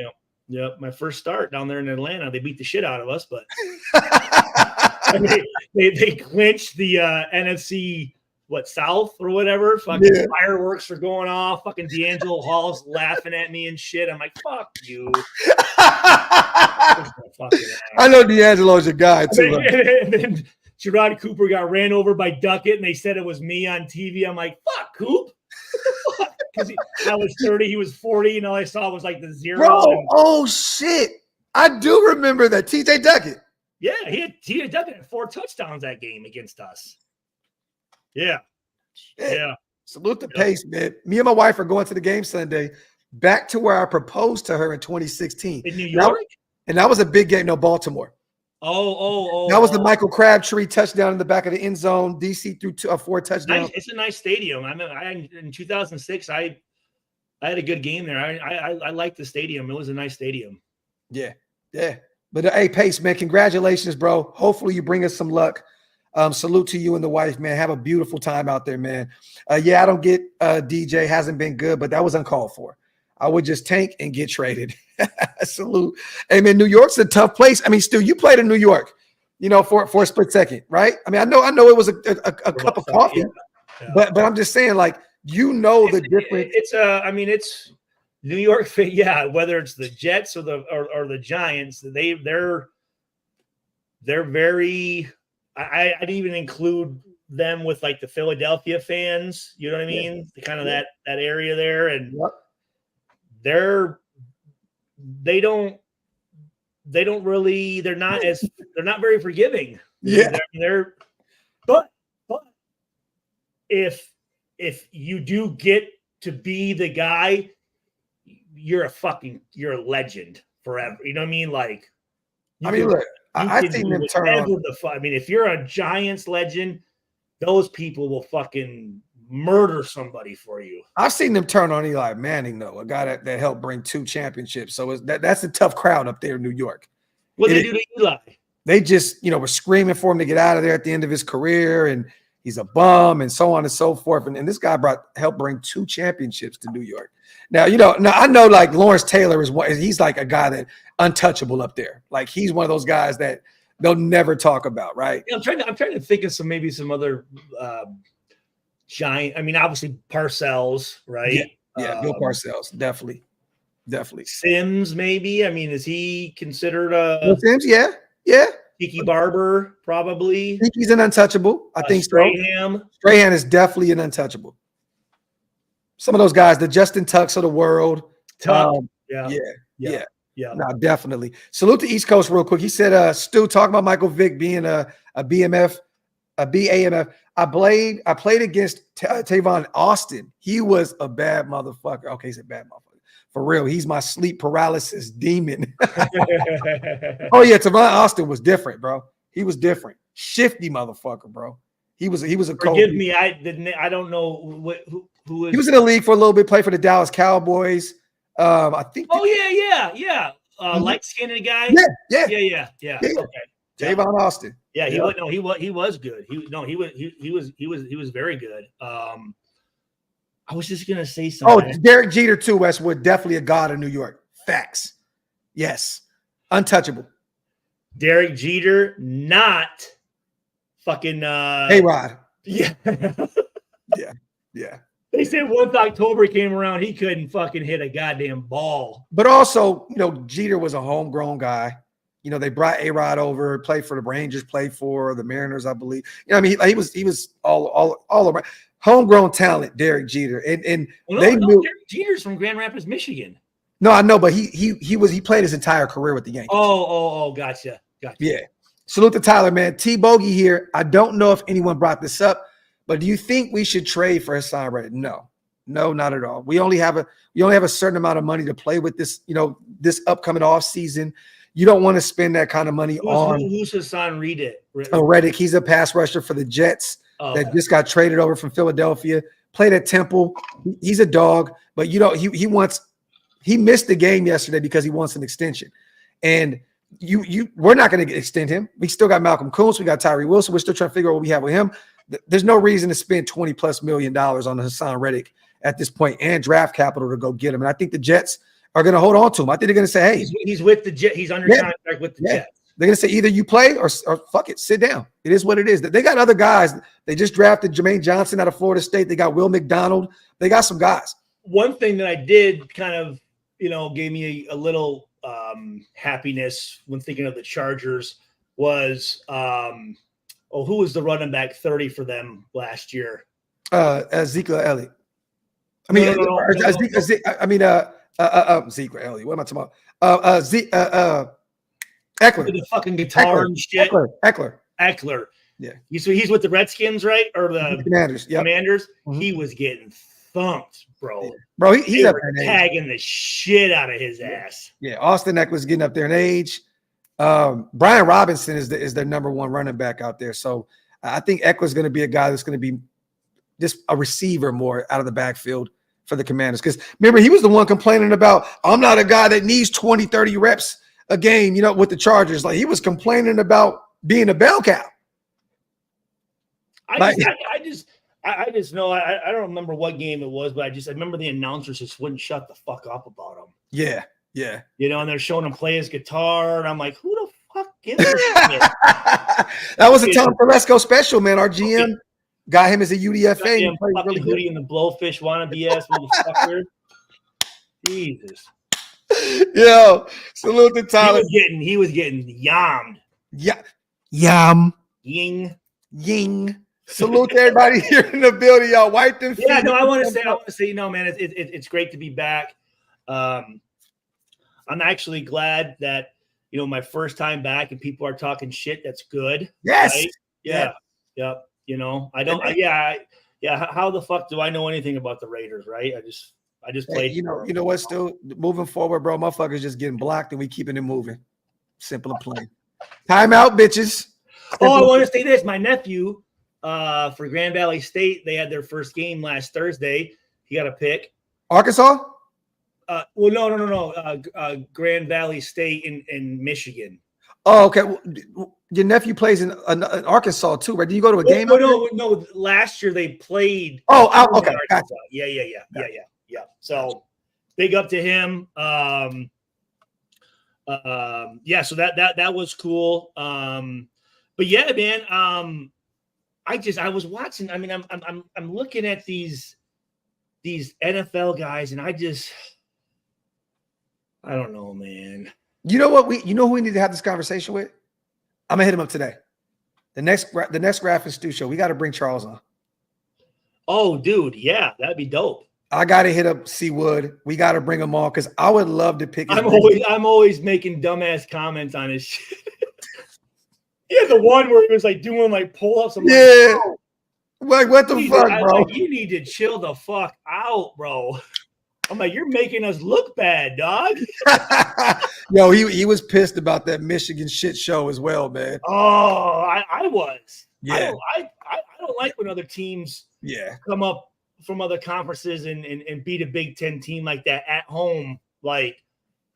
Yeah. My first start down there in Atlanta, they beat the shit out of us, but they clinched the NFC South or whatever. Fucking fireworks are going off. Fucking D'Angelo Hall's laughing at me and shit. I'm like, fuck you. I know D'Angelo's your guy too. And then Gerard Cooper got ran over by Duckett, and they said it was me on TV. I'm like, fuck, Coop. Because I was 30, he was 40, and all I saw was like the zero. Bro, oh shit. I do remember that. TJ Duckett. Yeah, he had Duckett at 4 touchdowns that game against us. Yeah. Salute the pace, man. Me and my wife are going to the game Sunday, back to where I proposed to her in 2016. In New York? And that was a big game. No, Baltimore. Oh. That was the Michael Crabtree touchdown in the back of the end zone. DC threw 4 touchdowns. It's a nice stadium. I mean, in 2006, I had a good game there. I liked the stadium. It was a nice stadium. Yeah. But hey, Pace, man, congratulations, bro. Hopefully you bring us some luck. Salute to you and the wife, man. Have a beautiful time out there, man. I don't get DJ hasn't been good, but that was uncalled for. I would just tank and get traded. Salute. Hey, man, New York's a tough place. I mean, Stu, you played in New York, you know, for a split second, right? I mean, I know it was a cup of coffee, but I'm just saying, like, you know, the difference. It's New York. Yeah, whether it's the Jets or the Giants, they're very. I'd even include them with like the Philadelphia fans. You know what I mean? Yeah. Kind of that area there, and they don't they don't really. They're not very forgiving. Yeah. But if you do get to be the guy, you're a legend forever. You know what I mean? Like, look, I think them turn on. I mean, if you're a Giants legend, those people will fucking murder somebody for you. I've seen them turn on Eli Manning, though, a guy that helped bring 2 championships. So that's a tough crowd up there in New York. What did they do to Eli? They just, were screaming for him to get out of there at the end of his career, and he's a bum, and so on and so forth. And this guy helped bring 2 championships to New York. Now, I know like Lawrence Taylor he's like a guy that untouchable up there. Like he's one of those guys that they'll never talk about, right? Yeah, I'm trying to think of some other giant. I mean, obviously Parcells, right? Yeah, Bill Parcells, definitely. Sims, maybe. I mean, is he considered Sims? Yeah. Tiki Barber, probably. I think he's an untouchable. I think Strahan. Strahan is definitely an untouchable. Some of those guys, the Justin Tucks of the world. Yeah. No, definitely. Salute to East Coast real quick. He said, Stu, talking about Michael Vick being a BMF, a BAMF. I played against Tavon Austin. He was a bad motherfucker. Okay, he's a bad motherfucker. For real, he's my sleep paralysis demon. Oh yeah, Tavon Austin was different, bro. He was different. Shifty motherfucker, bro. He was a cold. Forgive me, I don't know who is. He was in the league for a little bit. Played for the Dallas Cowboys. I think. Oh yeah. Light-skinned guy. Yeah. Okay. Tavon Austin. Yeah, he was good. He was very good. I was just gonna say something. Oh, Derek Jeter too, Westwood. Definitely a god of New York. Facts. Yes. Untouchable. Derek Jeter, not fucking A-Rod. Yeah. Yeah. They said once October came around, he couldn't fucking hit a goddamn ball. But also, Jeter was a homegrown guy. They brought A-Rod over, played for the Rangers, played for the Mariners, I believe. He was all around. Homegrown talent, Derek Jeter, and they knew Derek Jeter's from Grand Rapids, Michigan. No, I know, but he played his entire career with the Yankees. Oh, gotcha. Yeah. Salute to Tyler, man. T Bogey here. I don't know if anyone brought this up, but do you think we should trade for Hassan Reddick? No, not at all. We only have a certain amount of money to play with this, this upcoming off season. You don't want to spend that kind of money on. Who's Hassan Reddick? Reddick. He's a pass rusher for the Jets. That just got traded over from Philadelphia, played at Temple. He's a dog, but he missed the game yesterday because he wants an extension. And we're not going to extend him. We still got Malcolm Kuntz, we got Tyree Wilson. We're still trying to figure out what we have with him. There's no reason to spend $20+ million on Hassan Reddick at this point and draft capital to go get him. And I think the Jets are going to hold on to him. I think they're going to say, hey, he's with the Jets. He's under contract with the Jets. They're going to say either you play or fuck it, sit down. It is what it is. They got other guys. They just drafted Jermaine Johnson out of Florida State. They got Will McDonald. They got some guys. One thing that I did kind of, gave me a little happiness when thinking of the Chargers was, who was the running back 30 for them last year? Zeke Elliott. Zeke Elliott. What am I talking about? Eckler. The fucking guitar and shit. Eckler. Yeah. So he's with the Redskins, right? Or the Commanders. Yep. Commanders. Mm-hmm. He was getting thumped, bro. Bro, he's up there in age. Tagging the shit out of his ass. Yeah, Austin Eckler's getting up there in age. Brian Robinson is their number one running back out there. So I think Eckler's going to be a guy that's going to be just a receiver more out of the backfield for the Commanders. Because remember, he was the one complaining about, I'm not a guy that needs 20, 30 reps a game, with the Chargers. Like, he was complaining about being a bell cow. I just know I don't remember what game it was, but I remember the announcers just wouldn't shut the fuck up about him. Yeah. And they're showing him play his guitar, and I'm like, who the fuck gives a shit? That was a Tom Telesco special, man. Our GM got him as a UDFA. Fucking Hootie and the Blowfish wannabe ass motherfucker. Jesus. Yo, salute to Tyler. He was getting yammed. Yeah. Yum. Ying. Salute to everybody here in the building, y'all. Wipe them feet. Yeah, no, I want to say, man, it's great to be back. I'm actually glad that, my first time back and people are talking shit, that's good. Yes. Right? Yeah. Yep. I don't. How the fuck do I know anything about the Raiders? Right. I just played. You know what? Still moving forward, bro. Motherfuckers just getting blocked and we keeping it moving. Simple and plain. Time out, bitches. I want to say this. My nephew, for Grand Valley State, they had their first game last Thursday. He got a pick. Arkansas? No. Grand Valley State in Michigan. Oh, okay. Well, your nephew plays in Arkansas too, right? Did you go to a game? No. Last year they played. Okay. Gotcha. Yeah. So big up to him. So that was cool. But yeah, man. I was watching. I mean, I'm looking at these NFL guys, and I don't know, man. You know what? You know who we need to have this conversation with? I'm gonna hit him up today. The next Graphk Stu Show. We got to bring Charles on. Oh, dude, yeah, that'd be dope. I got to hit up C Wood. We got to bring him on because I would love to pick. I'm always making dumbass comments on his shit. He had the one where he was like doing like pull-ups. Like, what the fuck, bro? Like, you need to chill the fuck out, bro. I'm like, you're making us look bad, dog. Yo, he was pissed about that Michigan shit show as well, man. Oh, I was. Yeah. I don't like when other teams come up from other conferences and beat a Big Ten team like that at home. Like,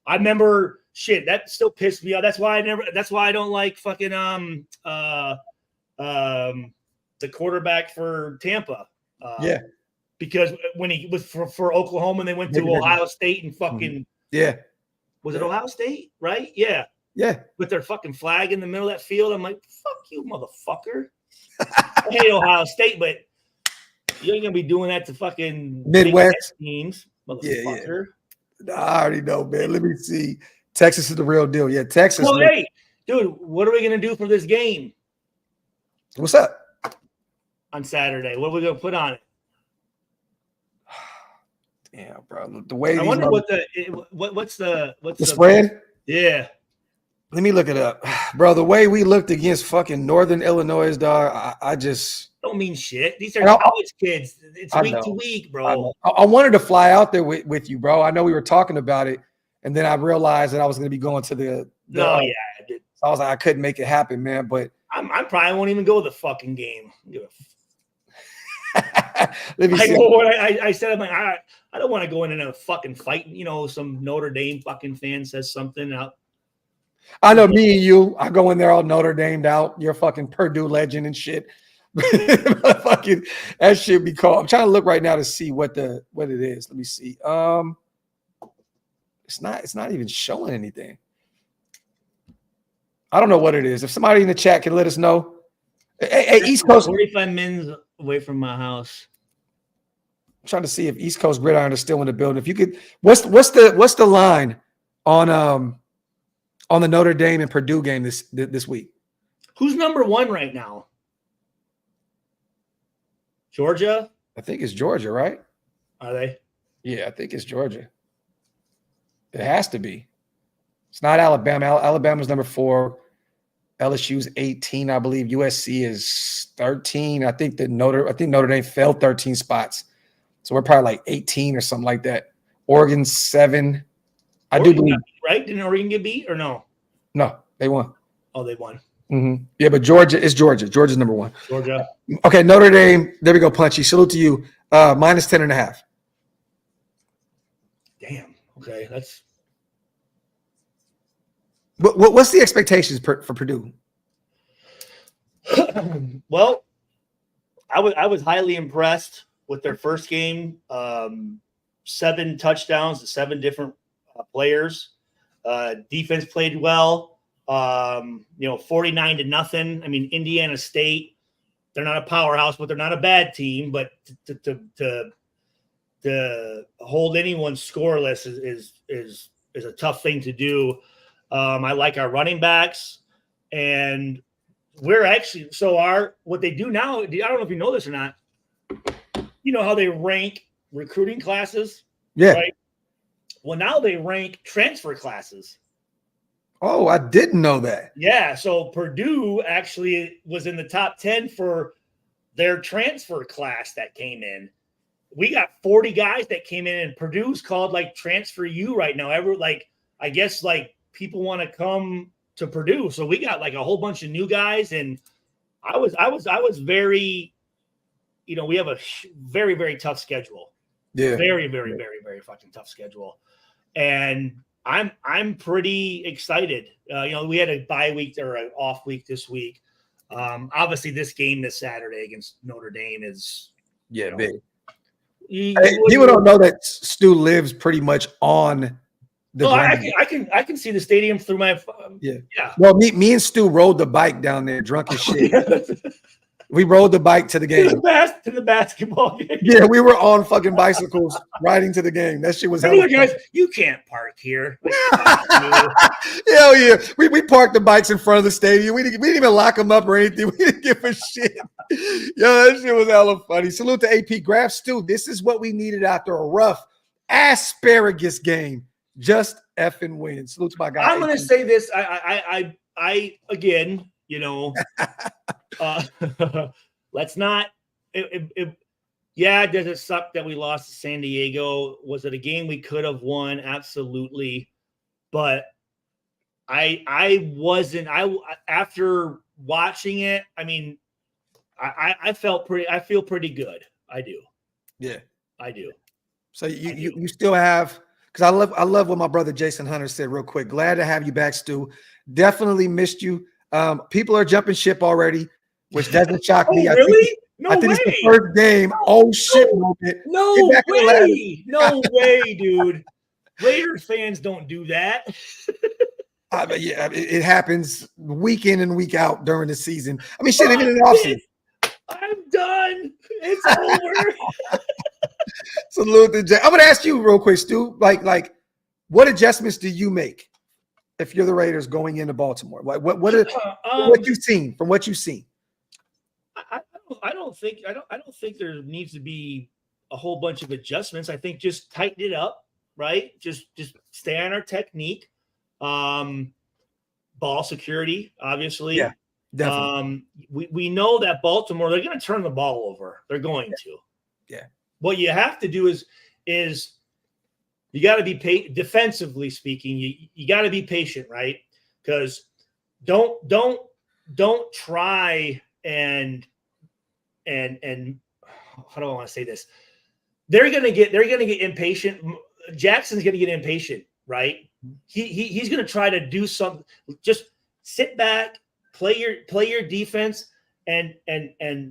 I remember shit that still pissed me off. That's why I don't like fucking the quarterback for Tampa. Because when he was for Oklahoma and they went to Ohio State and fucking was it Ohio State, right? Yeah. With their fucking flag in the middle of that field. I'm like, fuck you, motherfucker. I hate Ohio State, but you ain't gonna be doing that to fucking Midwest teams, motherfucker. Yeah. I already know, man. Let me see. Texas is the real deal. Yeah, Texas. Well, hey, dude, what are we gonna do for this game? What's up? On Saturday. What are we gonna put on it? Yeah, bro. The way I wonder what's the spread? Yeah. Let me look it up, bro. The way we looked against fucking Northern Illinois, dog, I just don't mean shit. These are college kids. It's week to week, bro. I wanted to fly out there with you, bro. I know we were talking about it, and then I realized that I was going to be going to the I did. So I was like, I couldn't make it happen, man. But I probably won't even go to the fucking game. Let me see. I said, I'm like, I don't want to go in a fucking fight. Some Notre Dame fucking fan says something out. I know me and you. I go in there all Notre Damed out. You're a fucking Purdue legend and shit. Fucking that shit be called. I'm trying to look right now to see what it is. Let me see. It's not even showing anything. I don't know what it is. If somebody in the chat can let us know. Hey, East Coast. 45 minutes away from my house. I'm trying to see if East Coast Gridiron is still in the building. If you could, what's the line on the Notre Dame and Purdue game this week? Who's number one right now? Georgia? I think it's Georgia, right? Are they? Yeah, I think it's Georgia. It has to be. It's not Alabama. Alabama's number 4. LSU's 18, I believe. USC is 13. I think Notre Dame fell 13 spots. So we're probably like 18 or something like that. Oregon 7. I do believe. Right? Didn't Oregon get beat or no? No, they won. Oh, they won. Mm-hmm. Yeah, but Georgia is Georgia. Georgia's number 1. Georgia. Okay, Notre Dame. There we go, Punchy. Salute to you. Minus 10.5. Damn. Okay, that's. What's the expectations for Purdue? Well, I was highly impressed with their first game. 7 touchdowns to 7 different players. Defense played well. 49-0. I mean, Indiana State, they're not a powerhouse, but they're not a bad team. But to hold anyone scoreless is a tough thing to do. I like our running backs, and we're actually what they do now. I don't know if you know this or not. You know how they rank recruiting classes? Yeah. Right? Well, now they rank transfer classes. Oh, I didn't know that. Yeah, so Purdue actually was in the top 10 for their transfer class that came in. We got 40 guys that came in, and Purdue's called like Transfer U right now. I guess like people want to come to Purdue, so we got like a whole bunch of new guys, and I was very, we have a very, very tough schedule. Yeah, very, very, very, very fucking tough schedule, and I'm pretty excited. We had a bye week or an off week this week. Obviously, this game this Saturday against Notre Dame is big. People don't know that Stu lives pretty much on the ground. I can see the stadium through my yeah. Well, me and Stu rode the bike down there, drunk as shit. We rode the bike to the game. To the basketball game. Yeah, we were on fucking bicycles riding to the game. That shit was hella guys, you can't park here. Hell yeah. We parked the bikes in front of the stadium. We didn't even lock them up or anything. We didn't give a shit. Yo, that shit was hella funny. Salute to AP Graphk Stu. This is what we needed after a rough asparagus game. Just effing win. Salute to my guy. I'm gonna say this. I again, let's not. Does it suck that we lost to San Diego? Was it a game we could have won? Absolutely, but I wasn't. After watching it, I mean, I feel pretty good. I do. Yeah, I do. So you still have. Because I love what my brother Jason Hunter said real quick. Glad to have you back, Stu. Definitely missed you. People are jumping ship already, which doesn't shock me. Really? I think it's the first game. Shit moment. No way. No way, dude. Raiders fans don't do that. It happens week in and week out during the season. I mean, shit, even in the offseason. I'm done. It's over. Salute to Jay. I'm gonna ask you real quick, Stu. Like, what adjustments do you make if you're the Raiders going into Baltimore? Like, what you've seen from what you've seen? I don't think there needs to be a whole bunch of adjustments. I think just tighten it up, right? Just stay on our technique, ball security, obviously. Yeah, definitely. We know that Baltimore, they're going to turn the ball over. They're going to. Yeah. What you have to do is you got to be defensively speaking. You got to be patient, right? Because don't try and how do I want to say this? They're gonna get impatient. Jackson's gonna get impatient, right? He's gonna try to do something. Just sit back, play your defense. And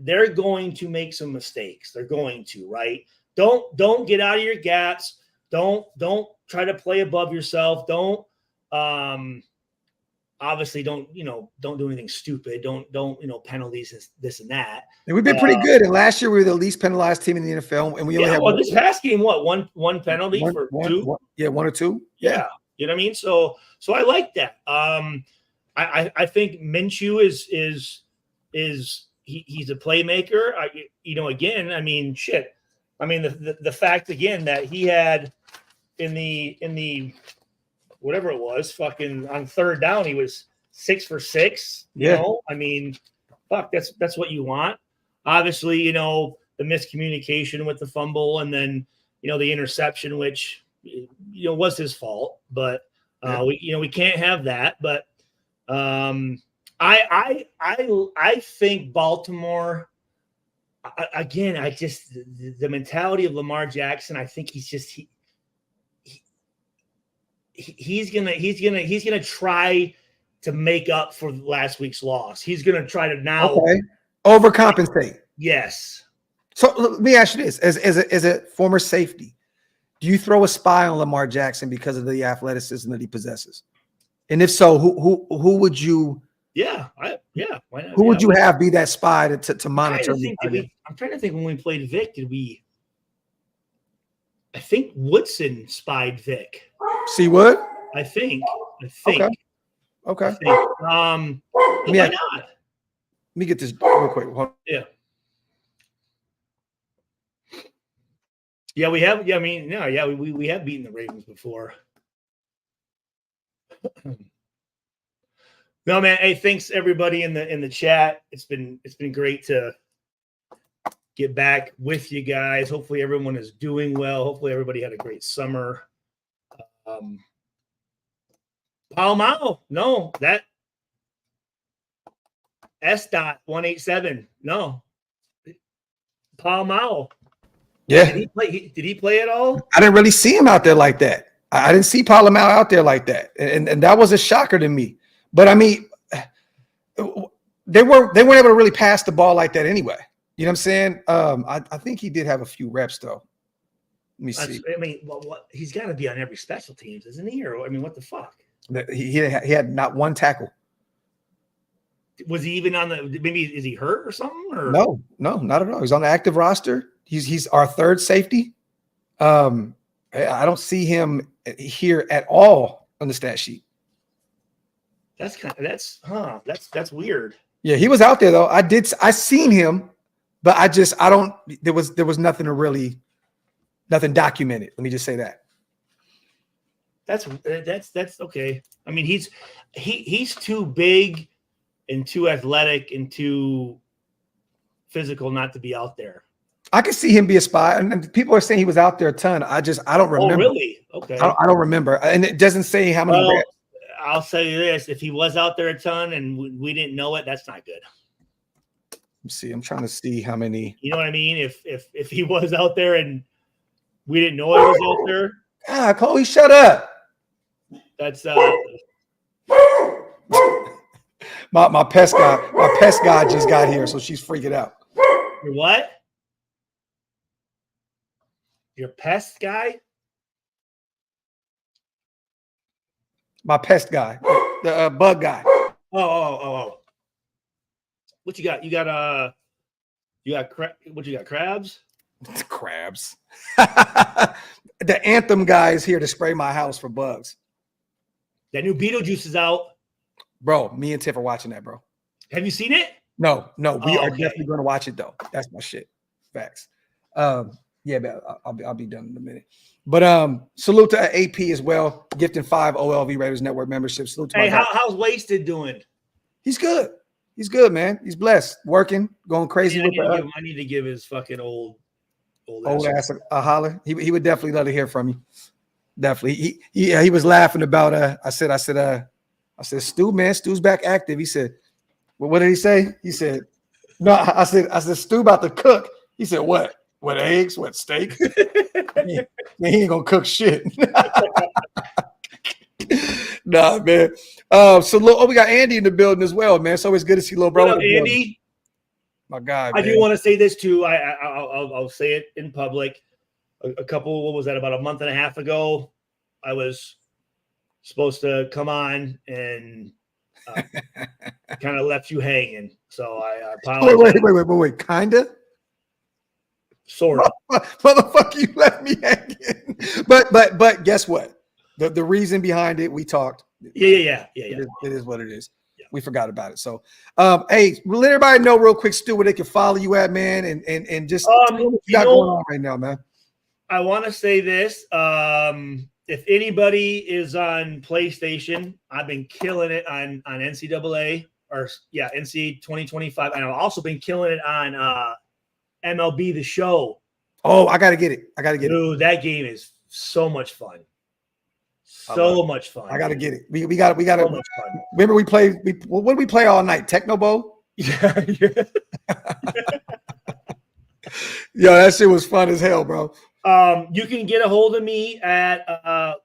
they're going to make some mistakes. They're going to, right? Don't get out of your gaps. Don't try to play above yourself. Don't obviously don't do anything stupid. Don't penalties this and that. And we've been pretty good. And last year we were the least penalized team in the NFL, and we only had this past game. One penalty for two? One or two. Yeah, you know what I mean. So I like that. I think Minshew is he's a playmaker. Again, I mean, shit. I mean, the fact again that he had in the whatever it was, fucking on third down, he was 6 for 6. I mean, fuck, that's what you want. Obviously, the miscommunication with the fumble and then the interception, which was his fault, but we can't have that. But I think Baltimore again. The mentality of Lamar Jackson. I think he's gonna try to make up for last week's loss. He's gonna try to now overcompensate. Yes. So let me ask you this: as a former safety, do you throw a spy on Lamar Jackson because of the athleticism that he possesses? And if so, who would you? Yeah, why not? Who would you have be that spy to monitor? I'm trying to think when we played Vic, I think Woodson spied Vic. See what? I think. Okay. Why not? Let me get this real quick. Yeah. Yeah, we have. Yeah, I mean, no, yeah, we have beaten the Ravens before. No, man. Hey, thanks everybody in the chat. It's been great to get back with you guys. Hopefully everyone is doing well. Hopefully everybody had a great summer. Palmao, no, that S.187. No. Palmao. Yeah. Did he play at all? I didn't really see him out there like that. I didn't see Palomau out there like that. And that was a shocker to me. But I mean, they weren't able to really pass the ball like that anyway. You know what I'm saying? I think he did have a few reps though. Let me see. I mean, what he's got to be on every special teams, isn't he? Or I mean, what the fuck? He had not one tackle. Was he even on the? Maybe is he hurt or something? Or No, not at all. He's on the active roster. He's our third safety. I don't see him here at all on the stat sheet. That's weird. Yeah, he was out there though. I seen him, but I don't. There was nothing documented. Let me just say that. That's okay. I mean, he's too big and too athletic and too physical not to be out there. I can see him be a spy, and people are saying he was out there a ton. I don't remember. Oh, really? Okay. I don't remember, and it doesn't say how many. Well, I'll say this: if he was out there a ton and we didn't know it, that's not good. Let's see. I'm trying to see how many. You know what I mean? If he was out there and we didn't know he was out there. Ah, Chloe, shut up. That's my pest guy just got here, so she's freaking out. Your what? Your pest guy? My pest guy, the bug guy. Oh. What you got? You got what you got? Crabs? Crabs. The Anthem guy is here to spray my house for bugs. That new Beetlejuice is out. Bro, me and Tiff are watching that, bro. Have you seen it? No, we are definitely going to watch it though. That's my shit. Facts. Yeah, man, I'll be done in a minute. But salute to AP as well, gifting 5 OLV Raiders Network memberships. Salute to how's Wasted doing? He's good. He's good, man. He's blessed, working, going crazy. I need to give his fucking old ass a holler. He would definitely love to hear from you. Definitely. He was laughing about I said Stu, man, Stu's back active. He said, well, what did he say? He said, no, I said Stu about to cook. He said, what? What, eggs? What, steak? he ain't gonna cook shit. Nah, man. So we got Andy in the building as well, man. It's always good to see little brother. What up, Andy? My God, I do want to say this too. I'll say it in public. A couple, what was that, about a month and a half ago, I was supposed to come on and kind of left you hanging. So I apologize. Wait. Kinda? Sort of. Motherfucker, you left me hanging. But guess what? The reason behind it, we talked. Yeah. It is what it is. Yeah. We forgot about it. So, hey, let everybody know real quick, Stu, where they can follow you at, man, and just what you got going on right now, man. I want to say this. If anybody is on PlayStation, I've been killing it on NCAA NCAA 2025, and I've also been killing it on MLB The Show. Oh, I gotta get it. Dude, that game is so much fun. So much fun. I gotta get it. We got so much fun. Remember we played. What did we play all night? Techno Bowl. Yeah. Yo, that shit was fun as hell, bro. You can get a hold of me at my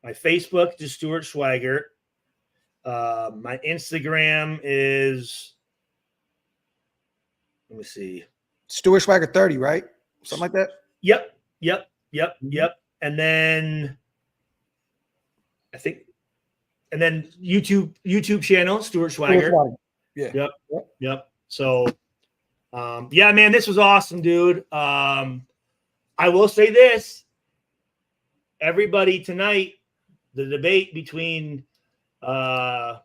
Facebook, just Stuart Schweiger. My Instagram is, let me see, Stuart Schweiger 30, right? Something like that. Yep. And then I think, and then YouTube channel, Stuart Schweiger. Yeah. Yep. So, yeah, man, this was awesome, dude. I will say this: everybody tonight, the debate between Trump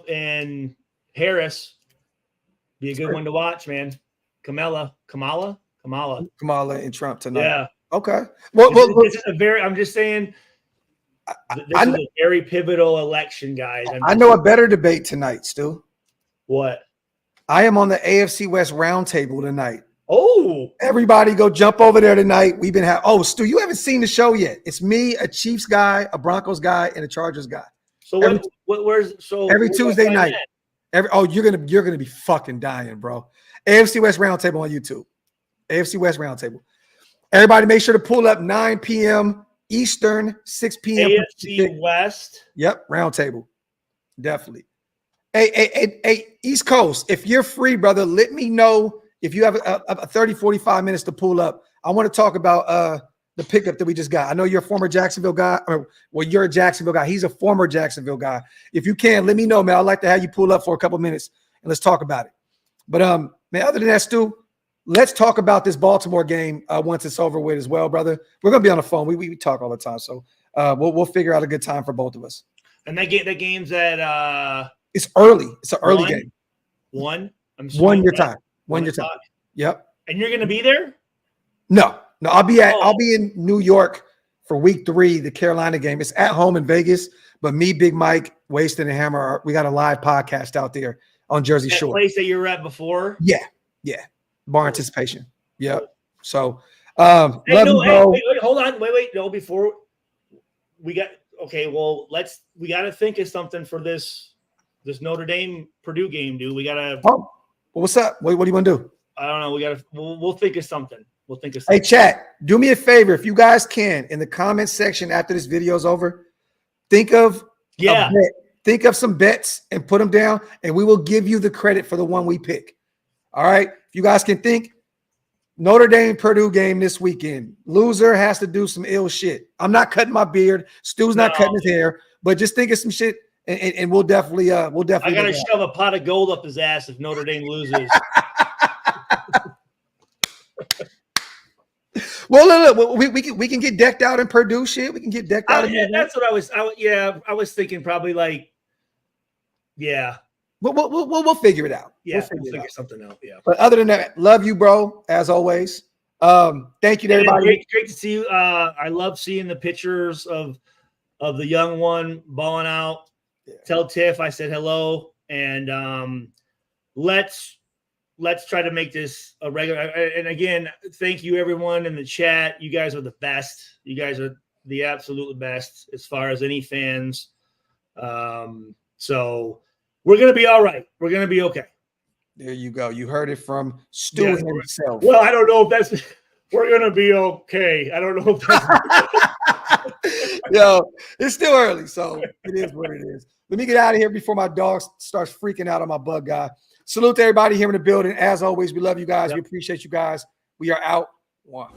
and Harris be a good one to watch, man. Kamala and Trump tonight. Yeah. Okay. Well, this is a very. I'm just saying, This is a very pivotal election, guys. I know a better debate tonight, Stu. What? I am on the AFC West roundtable tonight. Oh, everybody go jump over there tonight. We've been Stu, you haven't seen the show yet. It's me, a Chiefs guy, a Broncos guy, and a Chargers guy. So every Tuesday night. You're gonna be fucking dying, bro. AFC West roundtable on YouTube. AFC West roundtable. Everybody, make sure to pull up 9 p.m. Eastern, 6 p.m. AFC West. Yep, roundtable. Definitely. Hey, East Coast, if you're free, brother, let me know if you have a 30, 45 minutes to pull up. I want to talk about the pickup that we just got. I know you're a former Jacksonville guy. You're a Jacksonville guy. He's a former Jacksonville guy. If you can, let me know, man. I'd like to have you pull up for a couple minutes and let's talk about it. But man, other than that, Stu, let's talk about this Baltimore game once it's over with as well, brother. We're gonna be on the phone. We talk all the time, so we'll figure out a good time for both of us. And that game's at it's early. It's an early game. 1 your time. 1 your time. Yep. And you're gonna be there? No. I'll be in New York for week 3, the Carolina game. It's at home in Vegas, but me, Big Mike, Wasted and Hammer, we got a live podcast out there on Jersey Shore. Place that you were at before? Yeah. Bar anticipation. Yep. So love you, bro. Wait, hold on. Wait. No, before we got we gotta think of something for this Notre Dame Purdue game, dude. We gotta what's up? What do you want to do? I don't know. We'll think of something. Hey, chat, do me a favor. If you guys can, in the comment section after this video is over, think of some bets and put them down, and we will give you the credit for the one we pick. All right? If you guys can think, Notre Dame Purdue game this weekend. Loser has to do some ill shit. I'm not cutting my beard. Stu's not cutting his hair, but just think of some shit, and we'll definitely. I gotta shove a pot of gold up his ass if Notre Dame loses. Well, look, we can get decked out in Purdue shit. We can get decked out. That's what I was thinking. Probably We'll figure it out. Yeah, we'll figure something out. Yeah. But other than that, love you, bro. As always. Thank you to everybody. Great to see you. I love seeing the pictures of the young one balling out. Yeah. Tell Tiff I said hello, and let's try to make this a regular. And again, thank you everyone in the chat. You guys are the best. You guys are the absolute best as far as any fans. So we're going to be all right. We're going to be okay. There you go. You heard it from Stu himself. Well, I don't know if that's – we're going to be okay. I don't know if that's – Yo, it's still early, so it is what it is. Let me get out of here before my dog starts freaking out on my bug guy. Salute to everybody here in the building. As always, we love you guys. Yep. We appreciate you guys. We are out. 1.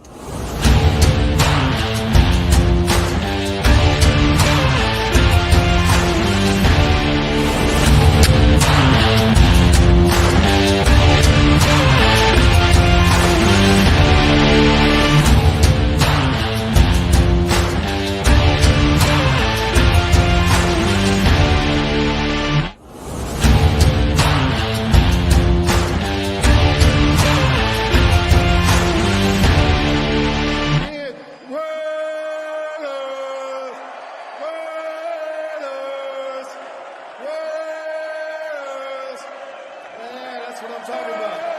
What I'm talking about.